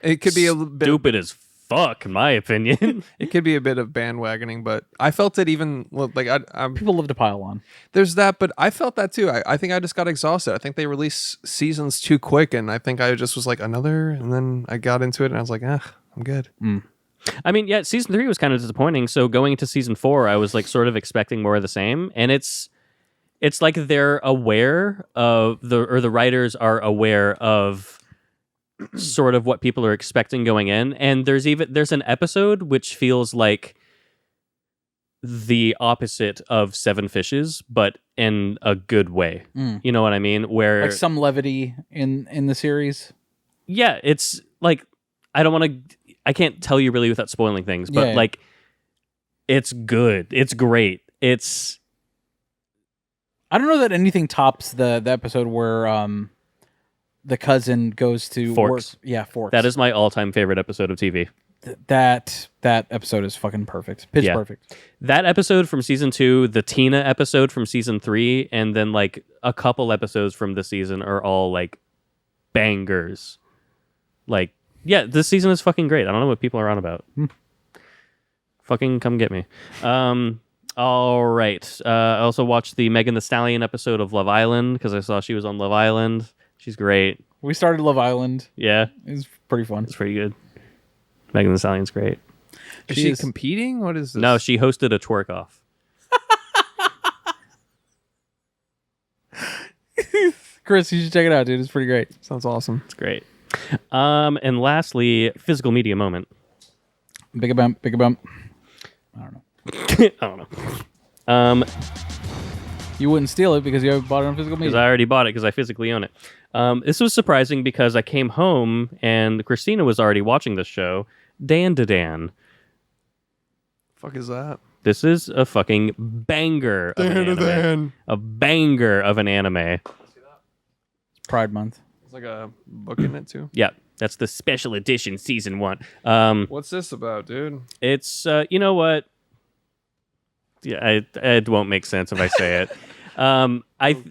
It could be a bit Stupid as fuck, in my opinion. It could be a bit of bandwagoning, but I felt it even like I'm People love to pile on. there's that, but I felt that too. I think I just got exhausted. I think they released seasons too quick, and I think I just was like another, and then I got into it, and I was like, I'm good. I mean, yeah, season 3 was kind of disappointing. So going into season 4, I was like sort of expecting more of the same, and it's like they're aware of the writers are aware of sort of what people are expecting going in, and there's an episode which feels like the opposite of Seven Fishes, but in a good way. You know what I mean? Where Like some levity in the series. yeah, it's like I can't tell you really without spoiling things, but like it's good. It's great. I don't know that anything tops the episode where the cousin goes to Forks. work. Yeah, Forks. That is my all-time favorite episode of TV. That episode is fucking perfect. Pitch perfect. That episode from season 2, the Tina episode from season 3, and then like a couple episodes from the season are all like bangers. Like, yeah, this season is fucking great. I don't know what people are on about. Fucking come get me. All right. I also watched the Megan Thee Stallion episode of Love Island because I saw she was on Love Island. She's great. We started Love Island. Yeah, It was pretty fun. it's pretty good. Megan Thee Stallion's great. Is She she is- competing? What is this? No, she hosted a twerk off. Chris, you should check it out, dude. It's pretty great. Sounds awesome. It's great. And lastly, physical media moment. Big a bump. Big a bump. I don't know. I don't know. You wouldn't steal it because you haven't bought it on physical Because media. I already bought it because I physically own it. This was surprising because I came home and Christina was already watching this show, Dandadan. Fuck is that? This is a fucking banger of an anime. A banger of an anime. Pride Month. It's like a book in it too. Yeah, that's the special edition season 1. What's this about, dude? It's, you know what? Yeah, it won't make sense if I say it.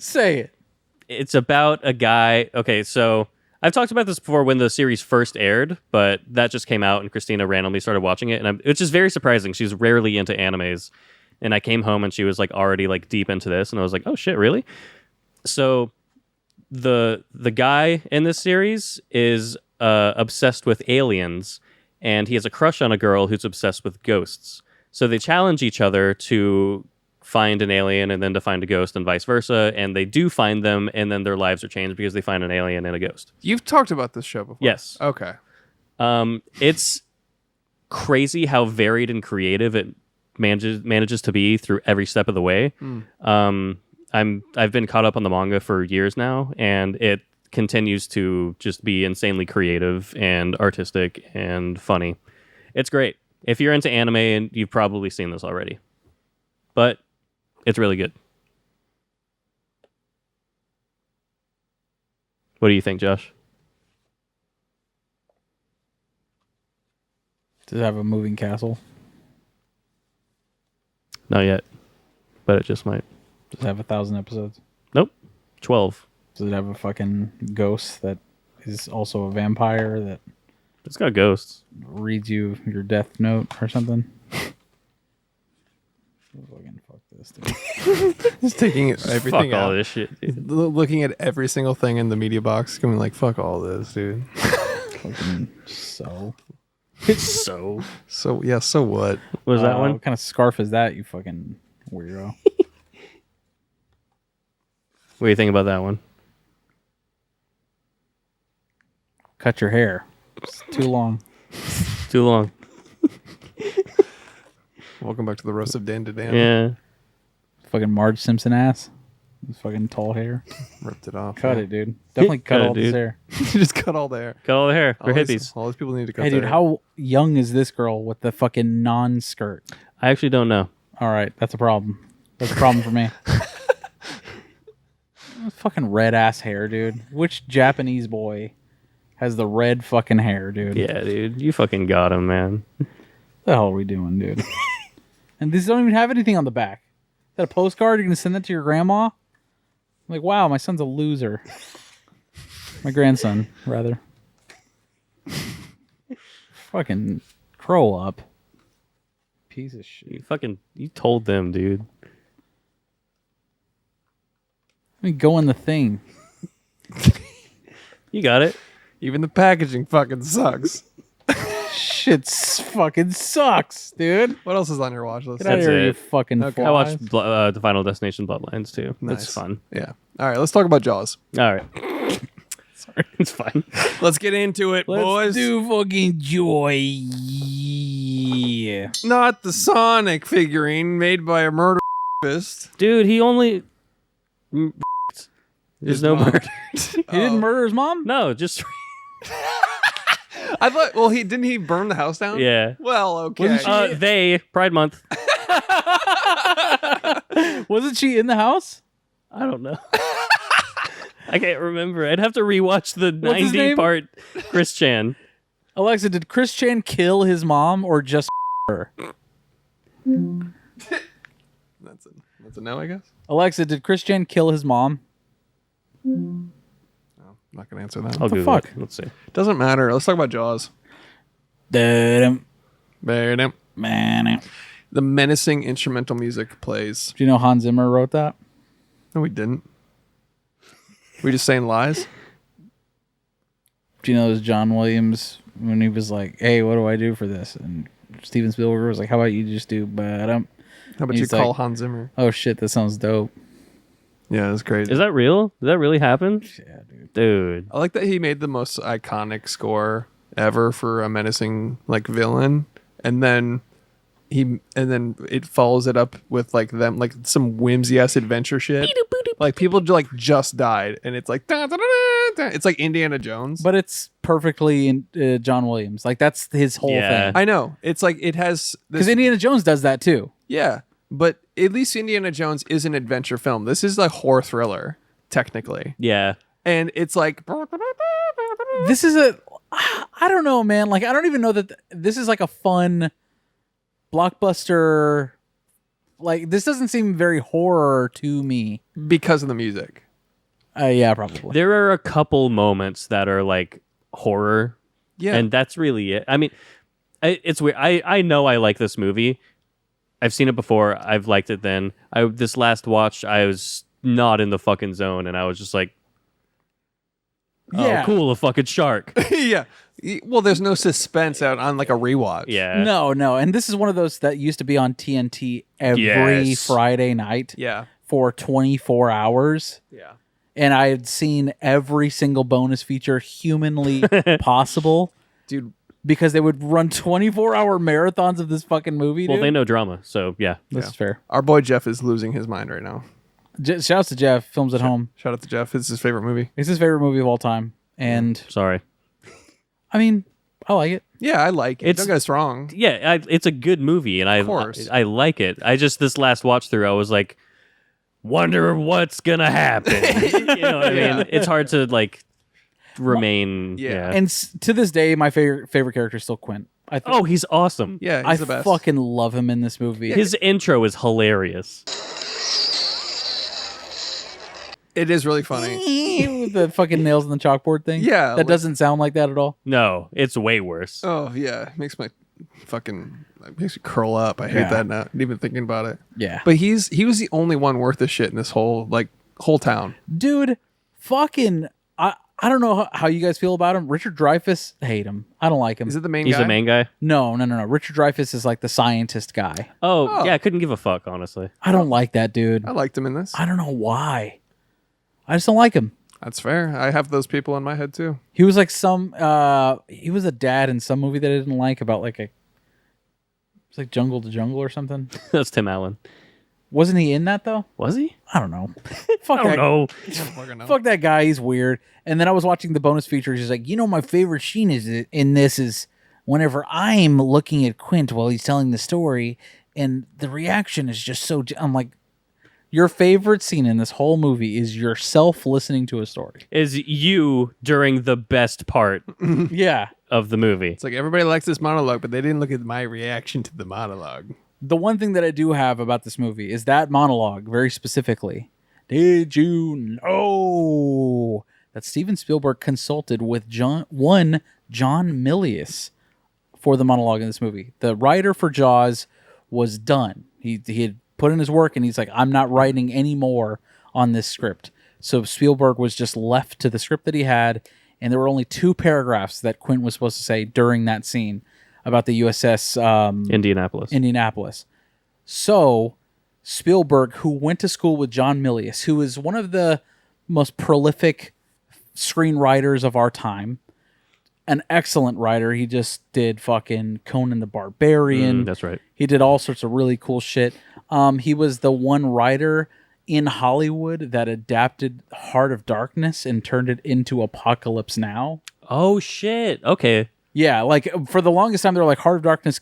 Say it. It's about a guy. Okay, so I've talked about this before when the series first aired, but that just came out and Christina randomly started watching it, and it's just very surprising. She's rarely into animes, and I came home and she was like already like deep into this, and I was like, oh shit, really? So the guy in this series is obsessed with aliens, and he has a crush on a girl who's obsessed with ghosts. So they challenge each other to find an alien and then to find a ghost and vice versa. And they do find them, and then their lives are changed because they find an alien and a ghost. You've talked about this show before. Yes. Okay. It's crazy how varied and creative it manages to be through every step of the way. I've been caught up on the manga for years now, and it continues to just be insanely creative and artistic and funny. It's great. If you're into anime, and you've probably seen this already, but it's really good. What do you think, Josh? Does it have a moving castle? Not yet, but it just might. Does it have 1,000 episodes? Nope. 12. Does it have a fucking ghost that is also a vampire that It's got ghosts. reads you your death note or something? Fucking fuck this, dude. Just taking everything Fuck all out. this shit, dude. Looking at every single thing in the media box, going like, fuck all this, dude. Fucking so. It's so. So, yeah, so what? What was that one? What kind of scarf is that, you fucking weirdo? What do you think about that one? Cut your hair. It's too long. Too long. Welcome back to the roast of Dandadan. Yeah. Fucking Marge Simpson ass. His fucking tall hair. Ripped it off. Cut yeah. it, dude. Definitely cut Cut it, all this dude. hair. Just cut all the hair. Got all the hair. We're All hippies. these people need to cut Hey, dude, their how young is this girl with the fucking non-skirt? I actually don't know. All right, that's a problem. That's a problem for me. Fucking red ass hair, dude. Which Japanese boy has the red fucking hair, dude? Yeah, dude. You fucking got him, man. What the hell are we doing, dude? And these don't even have anything on the back. Is that a postcard? You're gonna send that to your grandma? I'm like, wow, my son's a loser. My grandson, rather. Fucking grow up. Piece of shit. You told them, dude. Let me go in the thing. You got it. Even the packaging fucking sucks. Shit fucking sucks, dude. What else is on your watch list? Get out of That's here, you it. fucking Okay. I watched flies. the Final Destination Bloodlines too. Nice. It's fun. Yeah. All right, let's talk about Jaws. All right. Sorry. It's fine. Let's get into it, Let's boys. do fucking joy. Not the Sonic figurine made by a murder fist. Dude, he only... There's His no mom. murder. He didn't murder his mom? No, just... I thought. Well, didn't he burn the house down? Yeah. Well, okay. They, Pride Month. Wasn't she in the house? I don't know. I can't remember. I'd have to rewatch the What's his 90 name? part Chris Chan. Alexa, did Chris Chan kill his mom or just her? That's a no, I guess. Alexa, did Chris Chan kill his mom? No, I'm not gonna answer that. I'll the Google fuck? it. Let's see. Doesn't matter. Let's talk about Jaws. Do The you menacing instrumental music plays. know Hans Zimmer wrote that? No, we didn't. We just saying lies. Do you know it was John Williams when he was like, hey, what do I do for this? And Steven Spielberg was like, how about you just do ba-dum? How about you He's call like- Hans Zimmer? Oh shit, that sounds dope. Yeah, it's great. Is that real? Did that really happen? Yeah, dude. Dude. I like that he made the most iconic score ever for a menacing villain, and then it follows it up with some whimsy ass adventure shit. Like people just died, and it's like da, da, da, da, da. It's like Indiana Jones. But it's perfectly in John Williams. Like that's his whole Yeah. thing. I know it's like it has Because this. Indiana Jones does that too. Yeah, but at least Indiana Jones is an adventure film. This is a horror thriller, technically, Yeah. and it's like This is I don't know, man. Like I don't even know that this is like a fun blockbuster. Like this doesn't seem very horror to me. because of the music. Yeah, probably. There are a couple moments that are like horror. Yeah, And that's really it. I mean, it's weird. I know I like this movie. I've seen it before. I've liked it then. This last watch, I was not in the fucking zone, and I was just like, Yeah. Oh, cool, a fucking shark. Yeah. Well, there's no suspense out on like a rewatch. Yeah. No, and this is one of those that used to be on TNT every Yes. Friday night Yeah. for 24 hours. Yeah. And I had seen every single bonus feature humanly possible Dude, because they would run 24-hour marathons of this fucking movie, Well, dude. they know drama, so yeah. This is fair. our boy Jeff is losing his mind right now. Shouts to Jeff, Films at Home. Shout out to Jeff. It's his favorite movie. It's his favorite movie of all time. And, Sorry. I mean, I like it. Yeah, I like it. It's- Don't get us wrong. Yeah, it's a good movie, and course. I like it. I just, this last watch through, I was like, wonder what's gonna happen. You know what I mean? It's hard to like remain. Yeah. And to this day, my favorite character is still Quint. Oh, he's awesome. Yeah, I he's the best. fucking love him in this movie. His intro is hilarious. It is really funny. With the fucking nails on the chalkboard thing. Yeah, That like- doesn't sound like that at all. No, it's way worse. Oh yeah, makes me curl up. I hate Yeah. that now. Even thinking about it. Yeah. But he was the only one worth the shit in this whole town. Dude, fucking, I don't know how you guys feel about him. Richard Dreyfuss, hate him. I don't like him. Is it the main He's guy? the main guy. No. Richard Dreyfuss is like the scientist guy. Oh, yeah, I couldn't give a fuck, honestly. I don't like that dude. I liked him in this. I don't know why. I just don't like him. That's fair. I have those people in my head too. He was like he was a dad in some movie that I didn't like about like it's like Jungle to Jungle or something. That's Tim Allen. Wasn't he in that though? Was he? I don't know. Fuck I don't know. Fuck that guy. He's weird. And then I was watching the bonus features. He's like, my favorite scene in this is whenever I'm looking at Quint while he's telling the story, and the reaction is just so. I'm like, your favorite scene in this whole movie is yourself listening to a story. Is you during the best part Yeah. of the movie. It's like everybody likes this monologue, but they didn't look at my reaction to the monologue. The one thing that I do have about this movie is that monologue, very specifically. Did you know that Steven Spielberg consulted with John Milius for the monologue in this movie? The writer for Jaws was done. He had put in his work, and he's like, I'm not writing any more on this script. So Spielberg was just left to the script that he had, and there were only 2 paragraphs that Quint was supposed to say during that scene about the USS Indianapolis. So Spielberg, who went to school with John Milius, who is one of the most prolific screenwriters of our time, an excellent writer. He just did fucking Conan the Barbarian. That's right. He did all sorts of really cool shit. He was the one writer in Hollywood that adapted Heart of Darkness and turned it into Apocalypse Now. Oh, shit. Okay. Yeah, like for the longest time, they were like, Heart of Darkness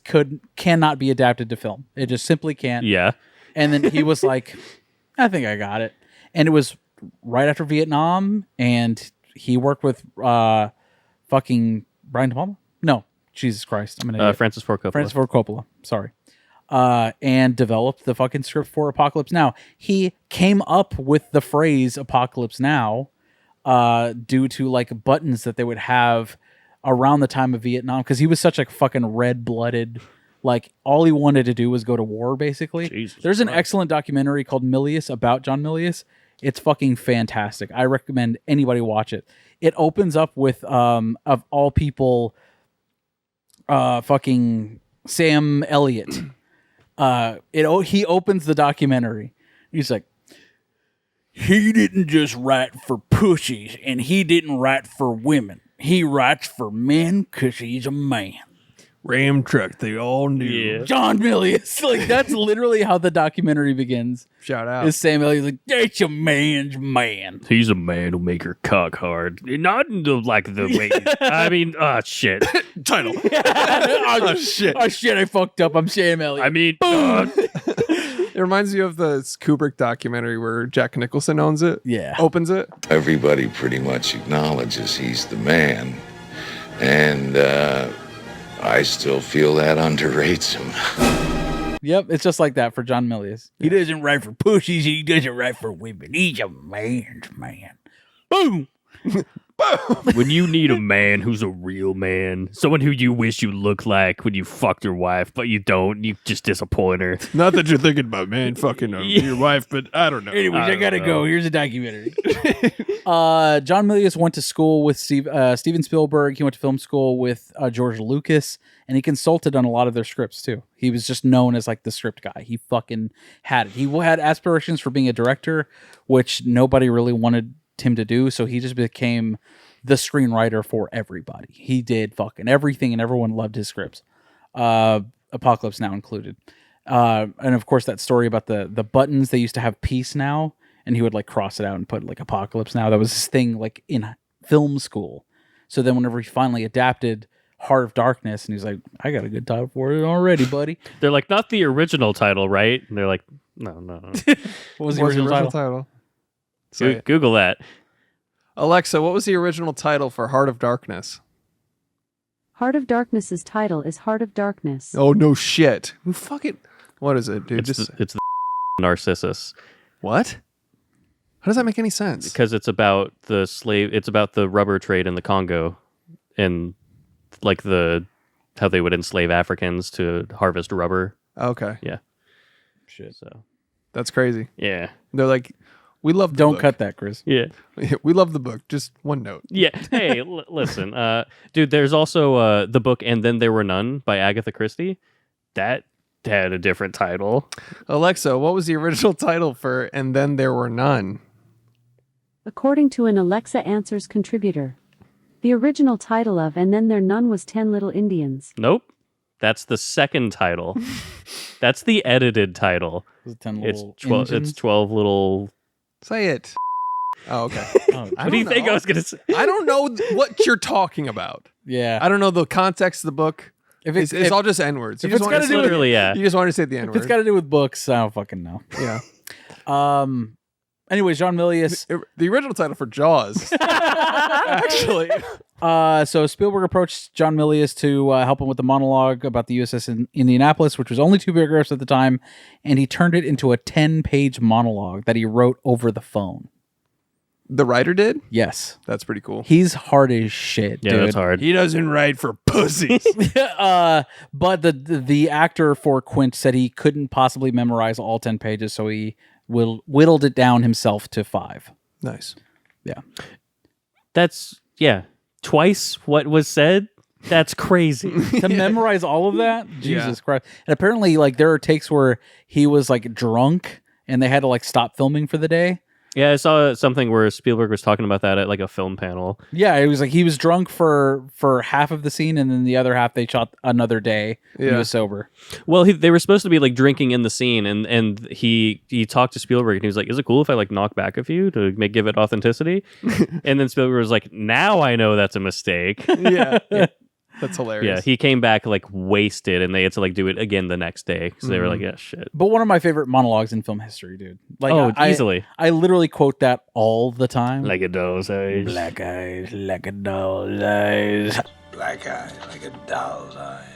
cannot be adapted to film. It just simply can't. Yeah. And then he was like, I think I got it. And it was right after Vietnam, and he worked with fucking Brian De Palma? No, Jesus Christ. I'm an idiot. Francis Ford Coppola. Francis Ford Coppola. Sorry. And developed the fucking script for Apocalypse Now. He came up with the phrase Apocalypse Now due to like buttons that they would have around the time of Vietnam, because he was such a fucking red-blooded, like all he wanted to do was go to war, basically. Jesus There's an Christ. excellent documentary called Milius about John Milius. It's fucking fantastic. I recommend anybody watch it. It opens up with of all people fucking Sam Elliott. He opens the documentary. He's like, he didn't just write for pussies, and he didn't write for women. He writes for men because he's a man. Ram truck, they all knew. Yeah. John Milius. Like, that's literally how the documentary begins. Shout out. Is Sam Elliott's like, that's a man's man. He's a man who'll make her cock hard. Not in the, like the way. I mean, shit. Title. Oh, shit. Oh, shit, I fucked up. I'm Sam Elliott. I mean, It reminds me of the Kubrick documentary where Jack Nicholson owns it. Yeah. Opens it. Everybody pretty much acknowledges he's the man, and I still feel that underrates him. Yep, it's just like that for John Milius. He doesn't write for pussies. He doesn't write for women. He's a man's man. Boom. Boom. When you need a man who's a real man, someone who you wish you looked like when you fucked your wife, but you don't, you just disappoint her. Not that you're thinking about man fucking your wife, but I don't know. Anyways, I gotta go. Here's a documentary. John Milius went to school with Steven Spielberg. He went to film school with George Lucas, and he consulted on a lot of their scripts too. He was just known as like the script guy. He fucking had it. He had aspirations for being a director, which nobody really wanted him to do, so he just became the screenwriter for everybody. He did fucking everything, and everyone loved his scripts, Apocalypse Now included. And of course, that story about the buttons, they used to have peace now, and he would like cross it out and put like Apocalypse Now. That was his thing, like in film school. So then, whenever he finally adapted Heart of Darkness, and he's like, "I got a good title for it already, buddy." They're like, not the original title, right? And they're like, no. What was the original title? Google that. Alexa, what was the original title for Heart of Darkness? Heart of Darkness's title is Heart of Darkness. Oh, no shit. Who fucking... What is it, dude? It's the Narcissus. What? How does that make any sense? Because it's about the slave... It's about the rubber trade in the Congo. And like how they would enslave Africans to harvest rubber. Okay. Yeah. Shit. So That's crazy. yeah. They're like, we love the Don't book. cut that, Chris. Yeah. We love the book. Just one note. Yeah. Hey, listen, dude. There's also the book "And Then There Were None" by Agatha Christie. That had a different title. Alexa, what was the original title for And Then There Were None? According to an Alexa Answers contributor, the original title of And Then There None was 10 Little Indians. Nope. That's the second title. That's the edited title. Was it 10 It's little 12. engines? It's 12 little. Say it. Oh, okay. Oh, What do you think I was gonna say? I don't know what you're talking about. yeah. I don't know the context of the book. If It's all just N-words. You if just it's wanted gotta to do say- with- Literally, yeah. You just wanted to say the if N-word. it's got to do with books, I don't fucking know. Yeah. Anyways, John Milius. The original title for Jaws. Actually. So Spielberg approached John Milius to help him with the monologue about the USS in Indianapolis, which was only 2 paragraphs at the time, and he turned it into a 10-page monologue that he wrote over the phone. The writer did? Yes. That's pretty cool. He's hard as shit, Yeah, dude. that's hard. He doesn't write for pussies. But the actor for Quint said he couldn't possibly memorize all 10 pages, so he whittled it down himself to 5. Nice. Yeah. That's twice what was said. That's crazy. To memorize all of that? Jesus Christ. And apparently, like, there are takes where he was, like, drunk, and they had to, like, stop filming for the day. Yeah, I saw something where Spielberg was talking about that at like a film panel. Yeah, it was like he was drunk for half of the scene, and then the other half they shot another day. He was sober. Well, they were supposed to be like drinking in the scene, and he talked to Spielberg, and he was like, "Is it cool if I like knock back a few to give it authenticity?" And then Spielberg was like, "Now I know that's a mistake." Yeah. That's hilarious. Yeah, he came back like wasted, and they had to like do it again the next day because they were like, "Yeah, shit." But one of my favorite monologues in film history, dude. Like, easily. I literally quote that all the time. Like a doll's eyes. Black eyes, like a doll's eyes. Black eye like a doll's eye.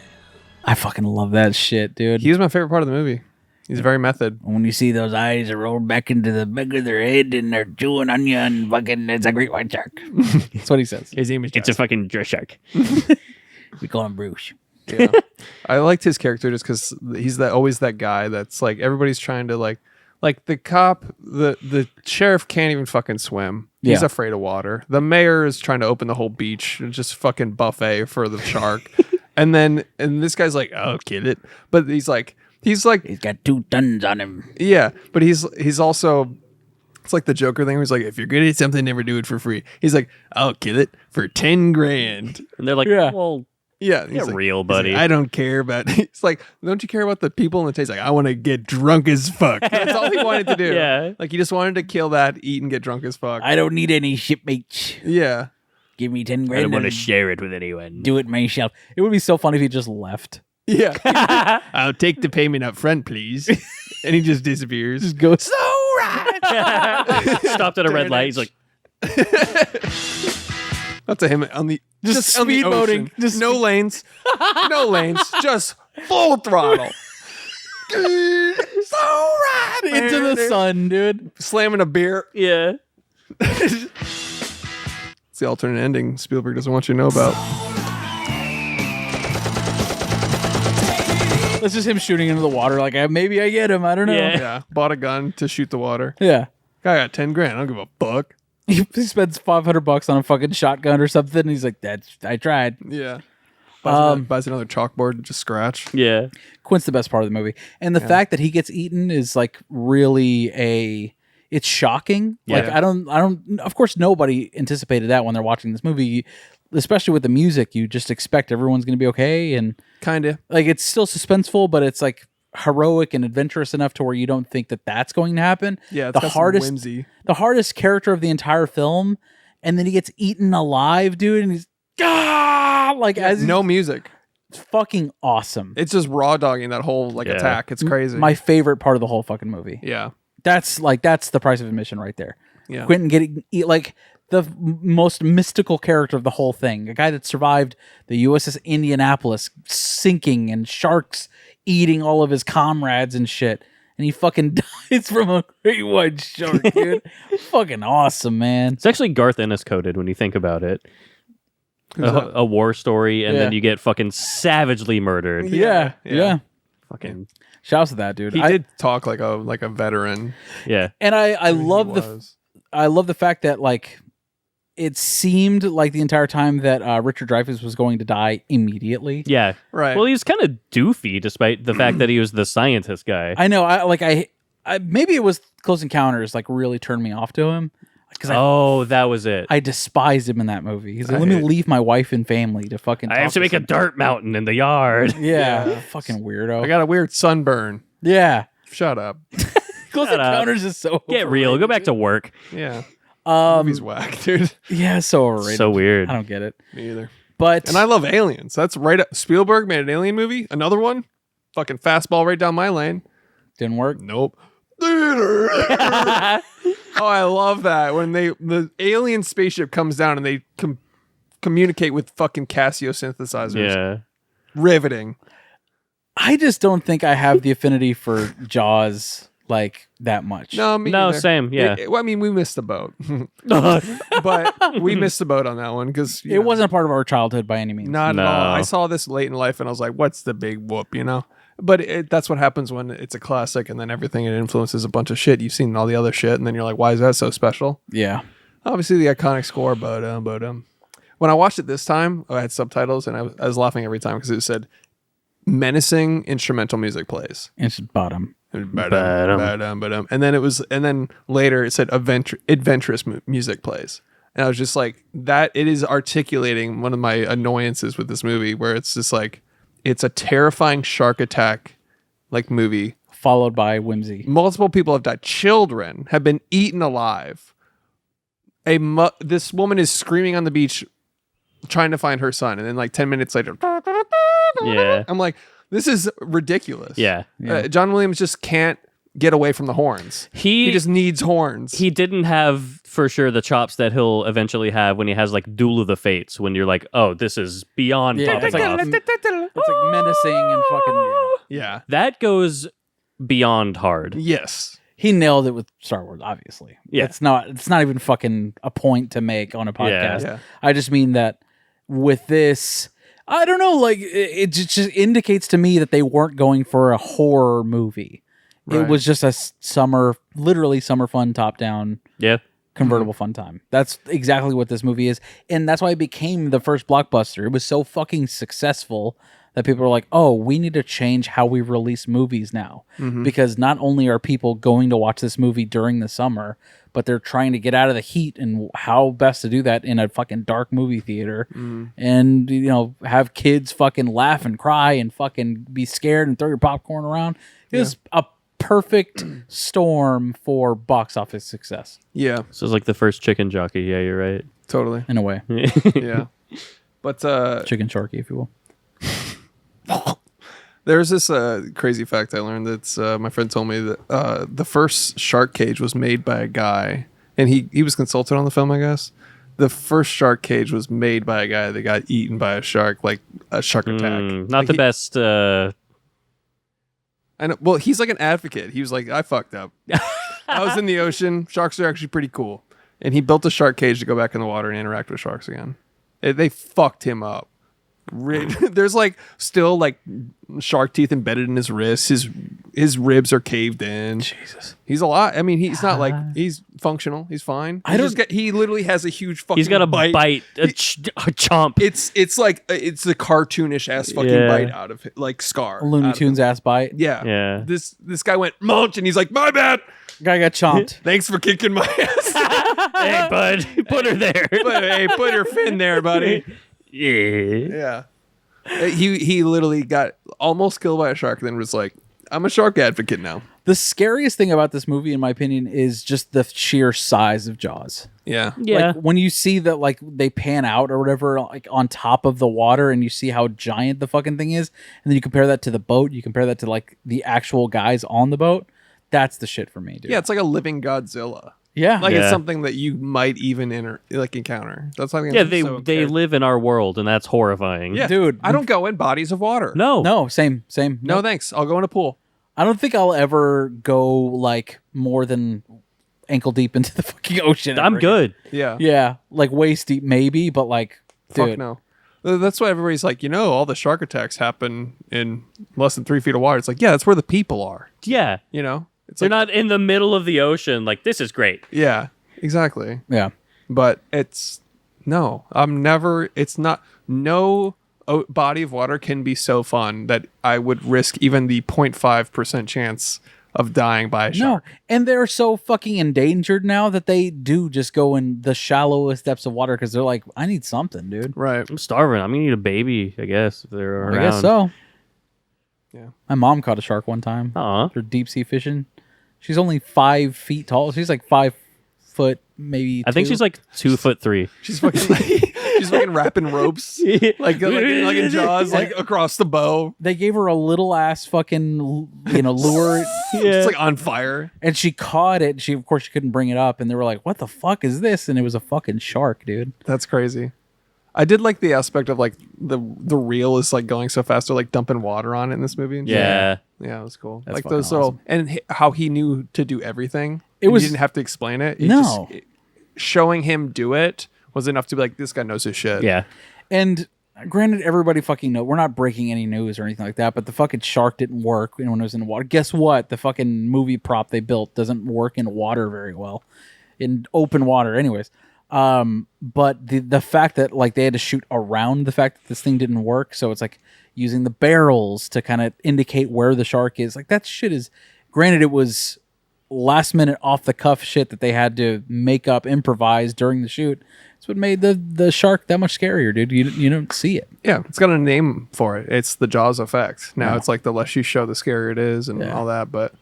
I fucking love that shit, dude. He was my favorite part of the movie. He's very method. When you see those eyes roll back into the back of their head and they're chewing onion, fucking, it's a great white shark. That's what he says. His name is It's a fucking dress shark. We call him Bruce. Yeah. I liked his character just because he's always that guy that's like everybody's trying to like the cop, the sheriff can't even fucking swim. He's Yeah. afraid of water. The mayor is trying to open the whole beach and just fucking buffet for the shark. and this guy's like, "I'll kill it," but he's like He's got 2 tons on him. yeah, but he's also. It's like the Joker thing where he's like, if you're good at something, never do it for free. He's like, I'll kill it for 10 grand. And they're like, Yeah. "Well, Yeah. yeah, Like, real, he's buddy." like, I don't care about It's like, don't you care about the people in the taste? Like, I want to get drunk as fuck. That's all he wanted to do. Yeah. Like, he just wanted to kill that, eat, and get drunk as fuck. I don't need any shipmates. Yeah. Give me 10 I grand. don't want to and share it with anyone. do it myself. It would be so funny if he just left. Yeah. I'll take the payment up front, please. And he just disappears. Just go. So right. Stopped at a red light. He's like, That's a him on the Just on the speedboating. ocean. Just no lanes. No lanes. Just full throttle. So right. into the sun, dude. Slamming a beer. "Yeah." It's the alternate ending Spielberg doesn't want you to know about. That's just him shooting into the water. Like, maybe I get him. I don't know. Yeah. Bought a gun to shoot the water. Yeah. Guy got 10 grand. I don't give a fuck. He spends $500 on a fucking shotgun or something. And he's like, I tried. Yeah. Buys another chalkboard to just scratch. Yeah. Quint's the best part of the movie. And the fact that he gets eaten is like really it's shocking. Yeah. Like, I don't, of course, nobody anticipated that when they're watching this movie, especially with the music. You just expect everyone's going to be okay. And Kind of. like, it's still suspenseful, but it's like heroic and adventurous enough to where you don't think that that's going to happen. Yeah, it's got some whimsy. The hardest character of the entire film, and then he gets eaten alive, dude, and he's No music. It's fucking awesome. It's just raw dogging that whole attack. It's crazy. My favorite part of the whole fucking movie. Yeah. That's the price of admission right there. Yeah. Quentin getting the most mystical character of the whole thing, a guy that survived the USS Indianapolis sinking and sharks eating all of his comrades and shit, and he fucking dies from a great white shark, dude. Fucking awesome, man. It's actually Garth Ennis coded when you think about it. A war story, and then you get fucking savagely murdered. Yeah. Fucking Shouts to that dude. He did talk like a veteran. yeah. And I love the fact that like it seemed like the entire time that Richard Dreyfuss was going to die immediately. Yeah. Right. Well, he's kind of doofy despite the fact that he was the scientist guy. I know. I maybe it was Close Encounters like really turned me off to him. That was it. I despised him in that movie. He's like, let me leave my wife and family to fucking. I have to make a dirt mountain in the yard. Yeah, fucking weirdo. I got a weird sunburn. Yeah, Shut up. Close Encounters is so Get real. Go back to work. Yeah. Movie's whack, dude. Yeah, so overrated. So weird. I don't get it. Me either. But And I love Aliens. That's right up. Spielberg made an Alien movie. Another one. Fucking fastball right down my lane. didn't work. Nope. Oh, I love that when the alien spaceship comes down and they communicate with fucking Casio synthesizers. Yeah. Riveting. I just don't think I have the affinity for Jaws like that much. No, me No, neither. same. Yeah. Well, I mean, we missed the boat, but we missed the boat on that one because it wasn't a part of our childhood by any means. not No. at all. I saw this late in life and I was like, "What's the big whoop?" You know. But that's what happens when it's a classic, and then everything it influences a bunch of shit. You've seen all the other shit, and then you're like, "Why is that so special?" Yeah. Obviously, the iconic score, but when I watched it this time, I had subtitles, and I was laughing every time because it said menacing instrumental music plays. It's bottom. And then later it said adventurous music plays. And I was just like, that it is articulating one of my annoyances with this movie, where it's just like, it's a terrifying shark attack like movie. Followed by whimsy. Multiple people have died. Children have been eaten alive. This woman is screaming on the beach trying to find her son. And then like 10 minutes later, Yeah. I'm like, this is ridiculous. Yeah. John Williams just can't get away from the horns. He just needs horns. He didn't have for sure the chops that he'll eventually have when he has like Duel of the Fates, when you're like, oh, this is beyond popping it's like, off. it's like menacing and fucking. Yeah. That goes beyond hard. Yes. He nailed it with Star Wars, obviously. Yeah. It's not even fucking a point to make on a podcast. Yeah. I just mean that with this, I don't know, like it just indicates to me that they weren't going for a horror movie. Right. It was just a literally summer fun, top down Yeah. convertible fun time. That's exactly what this movie is. And that's why it became the first blockbuster. It was so fucking successful that people are like, oh, we need to change how we release movies now. Because not only are people going to watch this movie during the summer, but they're trying to get out of the heat, and how best to do that in a fucking dark movie theater and, you know, have kids fucking laugh and cry and fucking be scared and throw your popcorn around. It was a perfect storm for box office success. Yeah. So it's like the first chicken jockey. Yeah, you're right. Totally. In a way. Yeah. But Chicken Sharky, if you will. there's this crazy fact I learned. That's my friend told me that the first shark cage was made by a guy, and he was consulted on the film, I guess. The first shark cage was made by a guy that got eaten by a shark, like a shark attack. Not Like the best. I know. Well, he's like an advocate. He was like, I fucked up. I was in the ocean. Sharks are actually pretty cool. And he built a shark cage to go back in the water and interact with sharks again. They fucked him up. There's like still like shark teeth embedded in his wrists. His ribs are caved in. Jesus, he's a lot. I mean, he's not like he's functional. He's fine. He literally has a huge fucking. He's got a bite, a chomp. It's like it's a cartoonish ass fucking bite out of it, like Scar. a Looney Tunes ass bite. Yeah. This guy went munch, and he's like, my bad. Guy got chomped. Thanks for kicking my ass. Hey, bud, put her there. Put her fin there, buddy. Yeah. He literally got almost killed by a shark, and then was like, I'm a shark advocate now. The scariest thing about this movie, in my opinion, is just the sheer size of Jaws. Yeah. Like when you see that, like they pan out or whatever, like on top of the water, and you see how giant the fucking thing is, and then you compare that to the boat, you compare that to like the actual guys on the boat. That's the shit for me, dude. Yeah, it's like a living Godzilla. Yeah, Like it's something that you might even encounter. That's something. Yeah, they live in our world, and that's horrifying. Yeah, dude. I don't go in bodies of water. No, same. No, thanks. I'll go in a pool. I don't think I'll ever go like more than ankle deep into the fucking ocean. I'm good. Yeah. Yeah, like waist deep maybe, but like, Fuck dude, no. That's why everybody's like, all the shark attacks happen in less than 3 feet of water. It's like, yeah, that's where the people are. Yeah. It's They're like, not in the middle of the ocean. Like, this is great. Yeah, exactly. Yeah. But it's no body of water can be so fun that I would risk even the 0.5% chance of dying by a shark. No, and they're so fucking endangered now that they do just go in the shallowest depths of water because they're like, I need something, dude. Right. I'm starving. I'm gonna need a baby, I guess, if they're around. I guess so. Yeah. My mom caught a shark one time. They're deep sea fishing. She's only 5 feet tall. She's like 5 foot, maybe. I think she's like 2'3". She's fucking wrapping ropes like in Jaws, like across the bow. They gave her a little ass fucking lure. It's like on fire, and she caught it. Of course she couldn't bring it up, and they were like, "What the fuck is this?" And it was a fucking shark, dude. That's crazy. I did like the aspect of like the reel is like going so fast, they're like dumping water on it in this movie. And Yeah. Yeah, it was cool. That's like fucking those little awesome. and how he knew to do everything. It was you didn't have to explain it. No. Showing him do it was enough to be like, this guy knows his shit. Yeah. And granted, everybody fucking know we're not breaking any news or anything like that, but the fucking shark didn't work when it was in the water. Guess what? The fucking movie prop they built doesn't work in water very well, in open water, anyways. But the fact that like they had to shoot around the fact that this thing didn't work, so it's like using the barrels to kind of indicate where the shark is. Like that shit is. Granted, it was last minute off the cuff shit that they had to make up, improvise during the shoot. It's what made the shark that much scarier, dude. You don't see it. Yeah, it's got a name for it. It's the Jaws effect. Now it's like the less you show, the scarier it is, and all that. But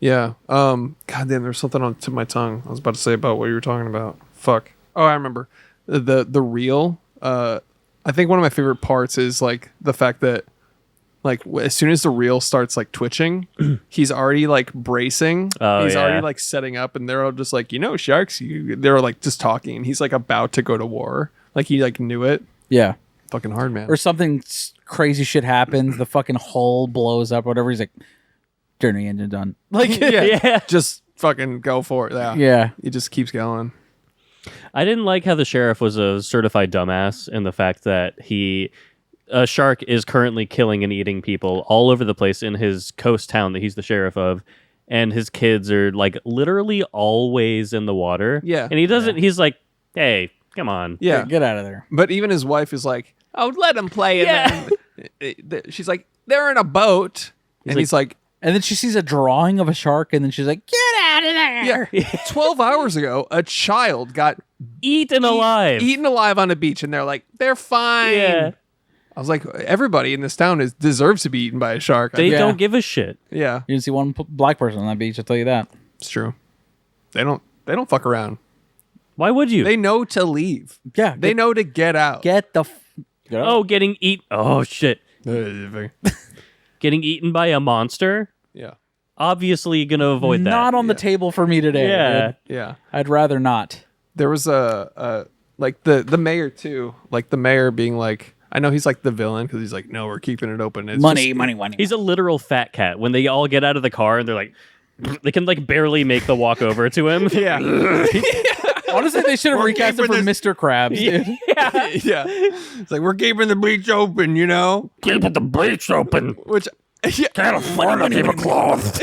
yeah, god damn, there's something on the tip of my tongue. I was about to say about what you were talking about. Fuck. Oh, I remember the reel. I think one of my favorite parts is like the fact that like as soon as the reel starts like twitching, he's already like bracing. He's already like setting up, and they're all just like, sharks. They're like just talking, and he's like about to go to war. Like he like knew it. Yeah. Fucking hard, man. Or something crazy shit happens. The fucking hull blows up, or whatever. He's like, turn the engine on. Like yeah, just fucking go for it. Yeah. He just keeps going. I didn't like how the sheriff was a certified dumbass, and the fact that a shark is currently killing and eating people all over the place in his coast town that he's the sheriff of, and his kids are like literally always in the water. Yeah. And he doesn't, he's like, hey, come on. Yeah. Get out of there. But even his wife is like, oh, let him play. And then she's like, they're in a boat. And he's like, and then she sees a drawing of a shark, and then she's like, get out of there. Yeah. 12 hours ago, a child got eaten alive on a beach, and they're like, they're fine. Yeah. I was like, everybody in this town deserves to be eaten by a shark. They don't give a shit. Yeah. You didn't see one black person on that beach, I'll tell you that. It's true. They don't fuck around. Why would you? They know to leave. Yeah. They know to get out. Get the getting eaten. Oh, shit. Getting eaten by a monster? Yeah. Obviously gonna avoid that. Not on the table for me today. Yeah. Dude. Yeah. I'd rather not. There was like the mayor too. Like the mayor being like, I know he's like the villain because he's like, no, we're keeping it open. It's money. He's a literal fat cat. When they all get out of the car and they're like, they can like barely make the walk over to him. Yeah. Honestly, they should have We're recast it keeping for this- Mr. Krabs, dude. Yeah. It's like, we're keeping the beach open, you know? Keep the beach open. Which, yeah. Can't afford to keep it closed.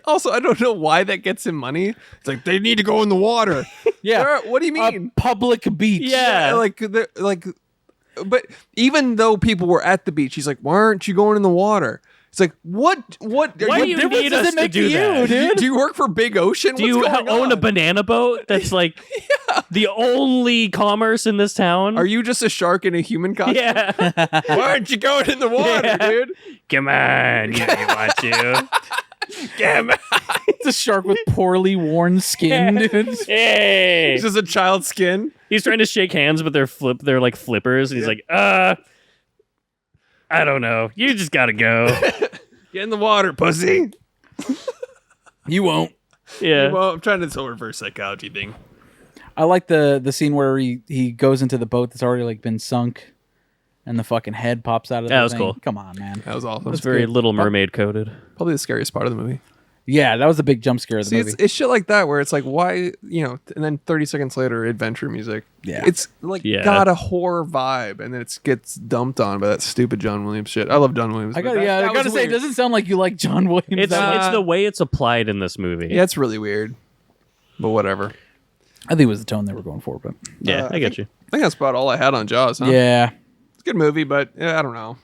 Also, I don't know why that gets him money. It's like, they need to go in the water. Yeah. What do you mean? A public beach. Yeah. But even though people were at the beach, he's like, why aren't you going in the water? It's like, what? Why do you difference need does us it make to do to you, that? dude? Do you work for Big Ocean? Do you own a banana boat that's like the only commerce in this town? Are you just a shark in a human costume? Yeah. Why aren't you going in the water, Yeah. dude? Come on, you want to. Come on. It's a shark with poorly worn skin, dude. Hey. It's just a child's skin. He's trying to shake hands, but they're like flippers. And he's like, I don't know. You just gotta go. Get in the water, pussy. You won't. Yeah. Well, I'm trying to do a reverse psychology thing. I like the scene where he goes into the boat that's already like been sunk, and the fucking head pops out of the That was thing. cool. Come on, man. That was awesome. It's very good. Little Mermaid coded. Probably the scariest part of the movie. Yeah, that was the big jump scare of the See, movie. it's shit like that where it's like, why, and then 30 seconds later, adventure music. Yeah. It's like Yeah. got a horror vibe, and then it gets dumped on by that stupid John Williams shit. I love John Williams. I but gotta that say, was it weird. doesn't sound like you like John Williams. It's that much. it's the way it's applied in this movie. Yeah, it's really weird. But whatever. I think it was the tone they were going for, but Yeah, I get you. I think that's about all I had on Jaws, huh? yeah. It's a good movie, but I don't know.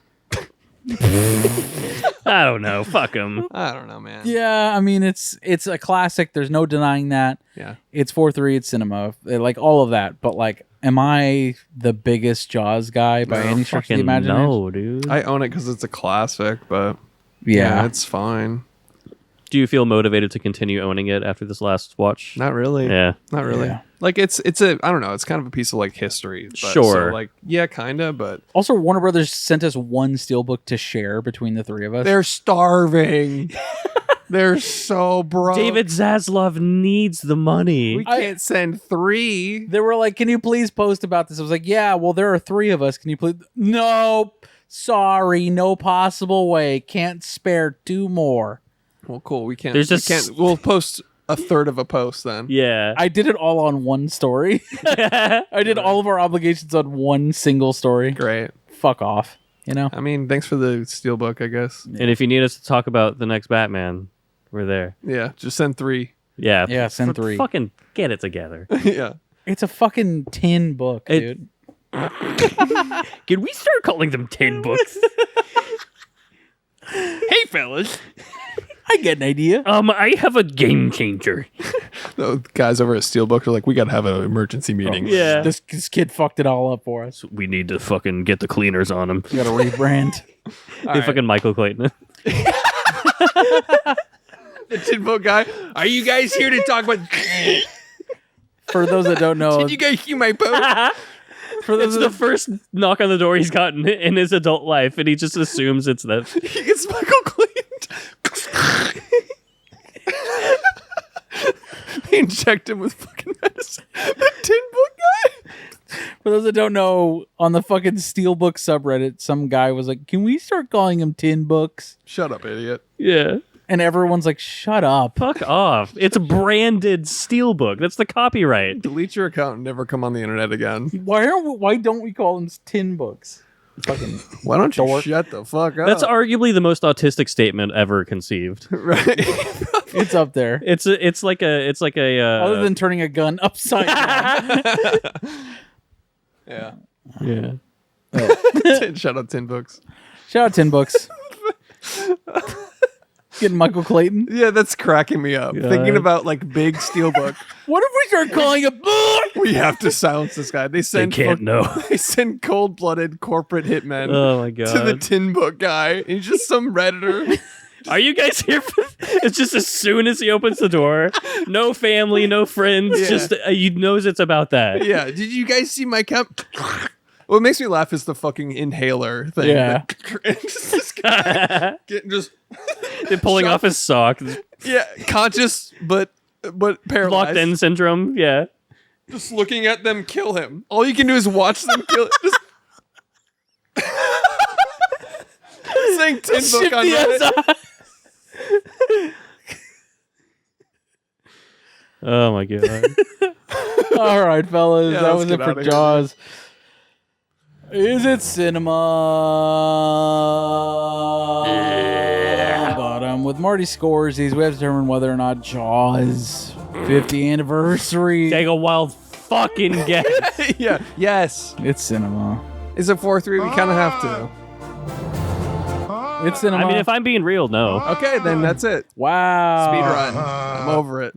I don't know. Fuck him. I don't know, man. Yeah, I mean it's a classic. There's no denying that. Yeah. It's 4-3. It's cinema, like all of that. But like, am I the biggest Jaws guy by any stretch of the Fucking imagination? no, dude. I own it because it's a classic, but Yeah. it's fine. Do you feel motivated to continue owning it after this last watch? Not really. Yeah. Not really. Yeah. Like it's a I don't know, it's kind of a piece of like history. But, Sure. So, like, yeah, kinda, but Also, Warner Brothers sent us one steelbook to share between the three of us. they're starving. They're so broke. David Zaslav needs the money. we can't send 3. They were like, "Can you please post about this?" I was like, "Yeah, well, there are 3 of us. Can you please?" Nope. Sorry, no possible way. Can't spare 2 more. Well, cool. We can't. There's we just- can't. We'll post a third of a post then. Yeah. I did it all on one story. I did all of our obligations on one single story. Great. Fuck off. You know? I mean, thanks for the steelbook, I guess. And if you need us to talk about the next Batman, we're there. Yeah, just send 3. Yeah. Yeah, send 3. Fucking get it together. Yeah. It's a fucking tin book, It- dude. Can we start calling them tin books? Hey, fellas. I get an idea. I have a game changer. The guys over at Steelbook are like, we got to have an emergency meeting. Yeah. This kid fucked it all up for us. We need to fucking get the cleaners on him. We gotta rebrand. They fucking Michael Clayton. The Tinbook guy. Are you guys here to talk about? For those that don't know, Did you guys see my post? for those It's the first knock on the door he's gotten in his adult life, and he just assumes it's that. It's Michael Clayton. They inject him with fucking medicine. The Tinbook guy. For those that don't know, on the fucking Steelbook subreddit, some guy was like, "Can we start calling him tin books?" Shut up, idiot. Yeah. And everyone's like, "Shut up." Fuck off. It's a branded steelbook. That's the copyright. Delete your account and never come on the internet again. Why don't we call them tin books? Fucking Why don't you Dork. shut the fuck up? That's arguably the most autistic statement ever conceived. right. it's up there. It's like a Other than turning a gun upside down. Yeah. yeah. Shout out Tin Books. Shout out tin books. Getting Michael Clayton. Yeah, that's cracking me up. Thinking about like big Steelbook. What if we start calling it book? We have to silence this guy. They They send can't know. They send cold-blooded corporate hitmen Oh my to the god. Tin Book guy. He's just some redditor. Are you guys here for It's just as soon as he opens the door, no family, no friends, Yeah. just he knows it's about that. Yeah. Did you guys see my cup? What makes me laugh is the fucking inhaler thing. Yeah. Just this guy getting just They're pulling off his sock. conscious but paralyzed. Locked in syndrome. Yeah. Just looking at them kill him. All you can do is watch them kill. Just saying Tin Book on Reddit. Oh my god. All right, fellas. Yeah, that let's was it get for outta here. Jaws. Is it cinema? Bottom with Marty Scorsese. We have to determine whether or not Jaws 50th anniversary. Take a wild fucking guess. Yeah. Yes. It's cinema. Is it 4-3? We kind of have to. It's cinema. I mean, if I'm being real, no. Okay, then that's it. Wow. Speed run. I'm over it.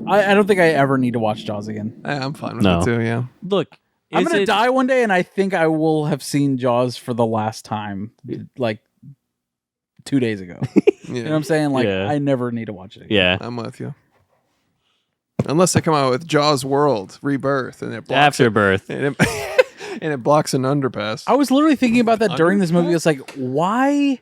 I don't think I ever need to watch Jaws again. I'm fine with No. it too. Yeah. Look, I'm is gonna it- die one day, and I think I will have seen Jaws for the last time, like 2 days ago. You know what I'm saying? Like, Yeah. I never need to watch it again. Yeah. I'm with you. Unless they come out with Jaws World Rebirth and it blocks Afterbirth. and it blocks an underpass. I was literally thinking about that during this movie. It's like, why?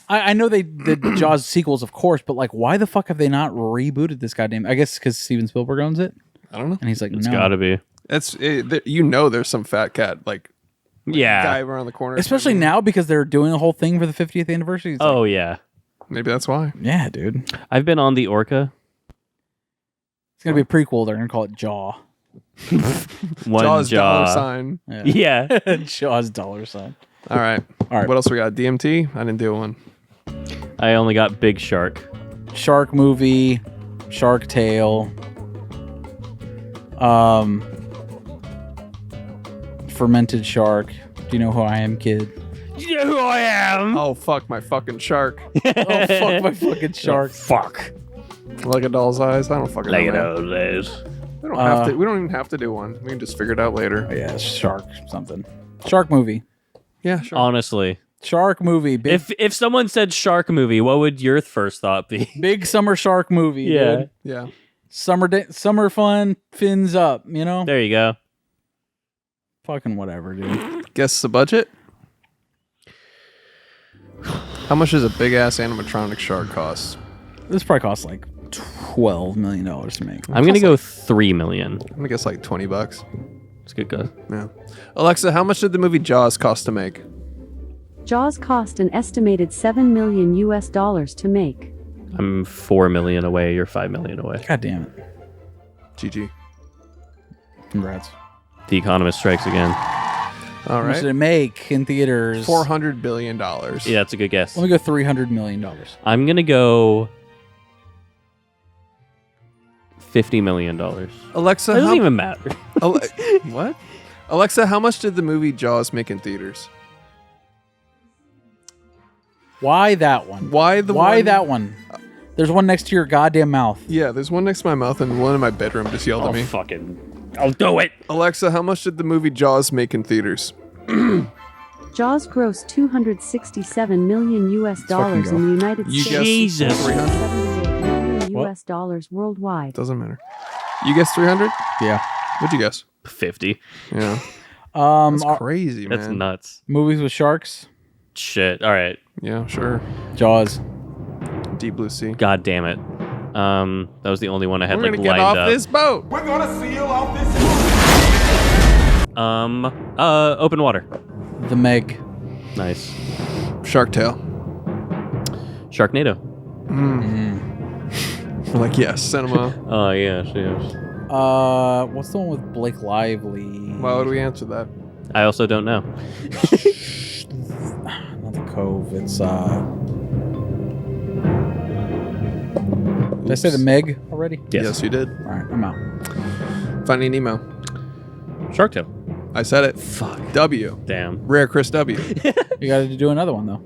I know they did Jaws sequels, of course, but like, why the fuck have they not rebooted this goddamn? I guess because Steven Spielberg owns it, I don't know. and he's like, It's no. gotta be. There's some fat cat like Yeah. guy around the corner. Especially now because they're doing a whole thing for the 50th anniversary. It's Oh like, yeah. Maybe that's why. yeah, dude. I've been on the Orca. It's gonna be a prequel. They're gonna call it Jaw. One Jaws jaw. $sign. Yeah. Yeah. Jaws $sign. All right. All right. What else we got? DMT? I didn't do one. I only got Big Shark. Shark movie, Shark Tale, fermented shark. Do you know who I am, kid? You know who I am? Oh fuck my fucking shark. Oh fuck my fucking shark. Fuck. Like a doll's eyes. I don't fucking Like it know. all is. We don't have to. We don't even have to do one. We can just figure it out later. Oh, yeah, it's shark something. Shark movie. Yeah, sure. Honestly. Shark movie. Big, If someone said shark movie, what would your first thought be? big summer shark movie. Yeah. Dude. Yeah. Summer fun, fins up. You know. There you go. Fucking whatever, dude. Guess the budget. How much does a big ass animatronic shark cost? This probably costs like $12 million to make. I'm gonna go 3 million. I'm gonna guess like $20. It's a good guess. Yeah. Alexa, how much did the movie Jaws cost to make? Jaws cost an estimated $7 million to make. I'm 4 million away. You're 5 million away. God damn it. GG. Congrats. The Economist strikes again. All How much right. did it make in theaters? $400 billion. Yeah, that's a good guess. Let me go $300 million. I'm gonna go $50 million. Alexa, It doesn't how, even matter. what? Alexa, how much did the movie Jaws make in theaters? Why that one? Why the Why one? that one? There's one next to your goddamn mouth. Yeah, there's one next to my mouth and one in my bedroom just yelled at me. I'll do it. Alexa, how much did the movie Jaws make in theaters? Jaws grossed $267 million in the United You States. guess Jesus. 300? $78 What? million worldwide. Doesn't matter. You guess 300? Yeah. What'd you guess? 50. Yeah. That's crazy, man. That's nuts. Movies with sharks. Shit. All right. Yeah, sure. Jaws. Deep Blue Sea. God damn it. That was the only one I had We're like gonna get lined off up. this boat. We're gonna seal off this. Open water. The Meg. Nice. Shark Tale. Sharknado. We're like, yes, cinema. Oh yes. What's the one with Blake Lively? Why would we answer that? I also don't know. Not the Cove. It's Did I say the Meg already? Yes, you did. All right, I'm out. Finding Nemo. Shark Tale. I said it. Fuck. W. Damn. Rare Chris W. You got to do another one though.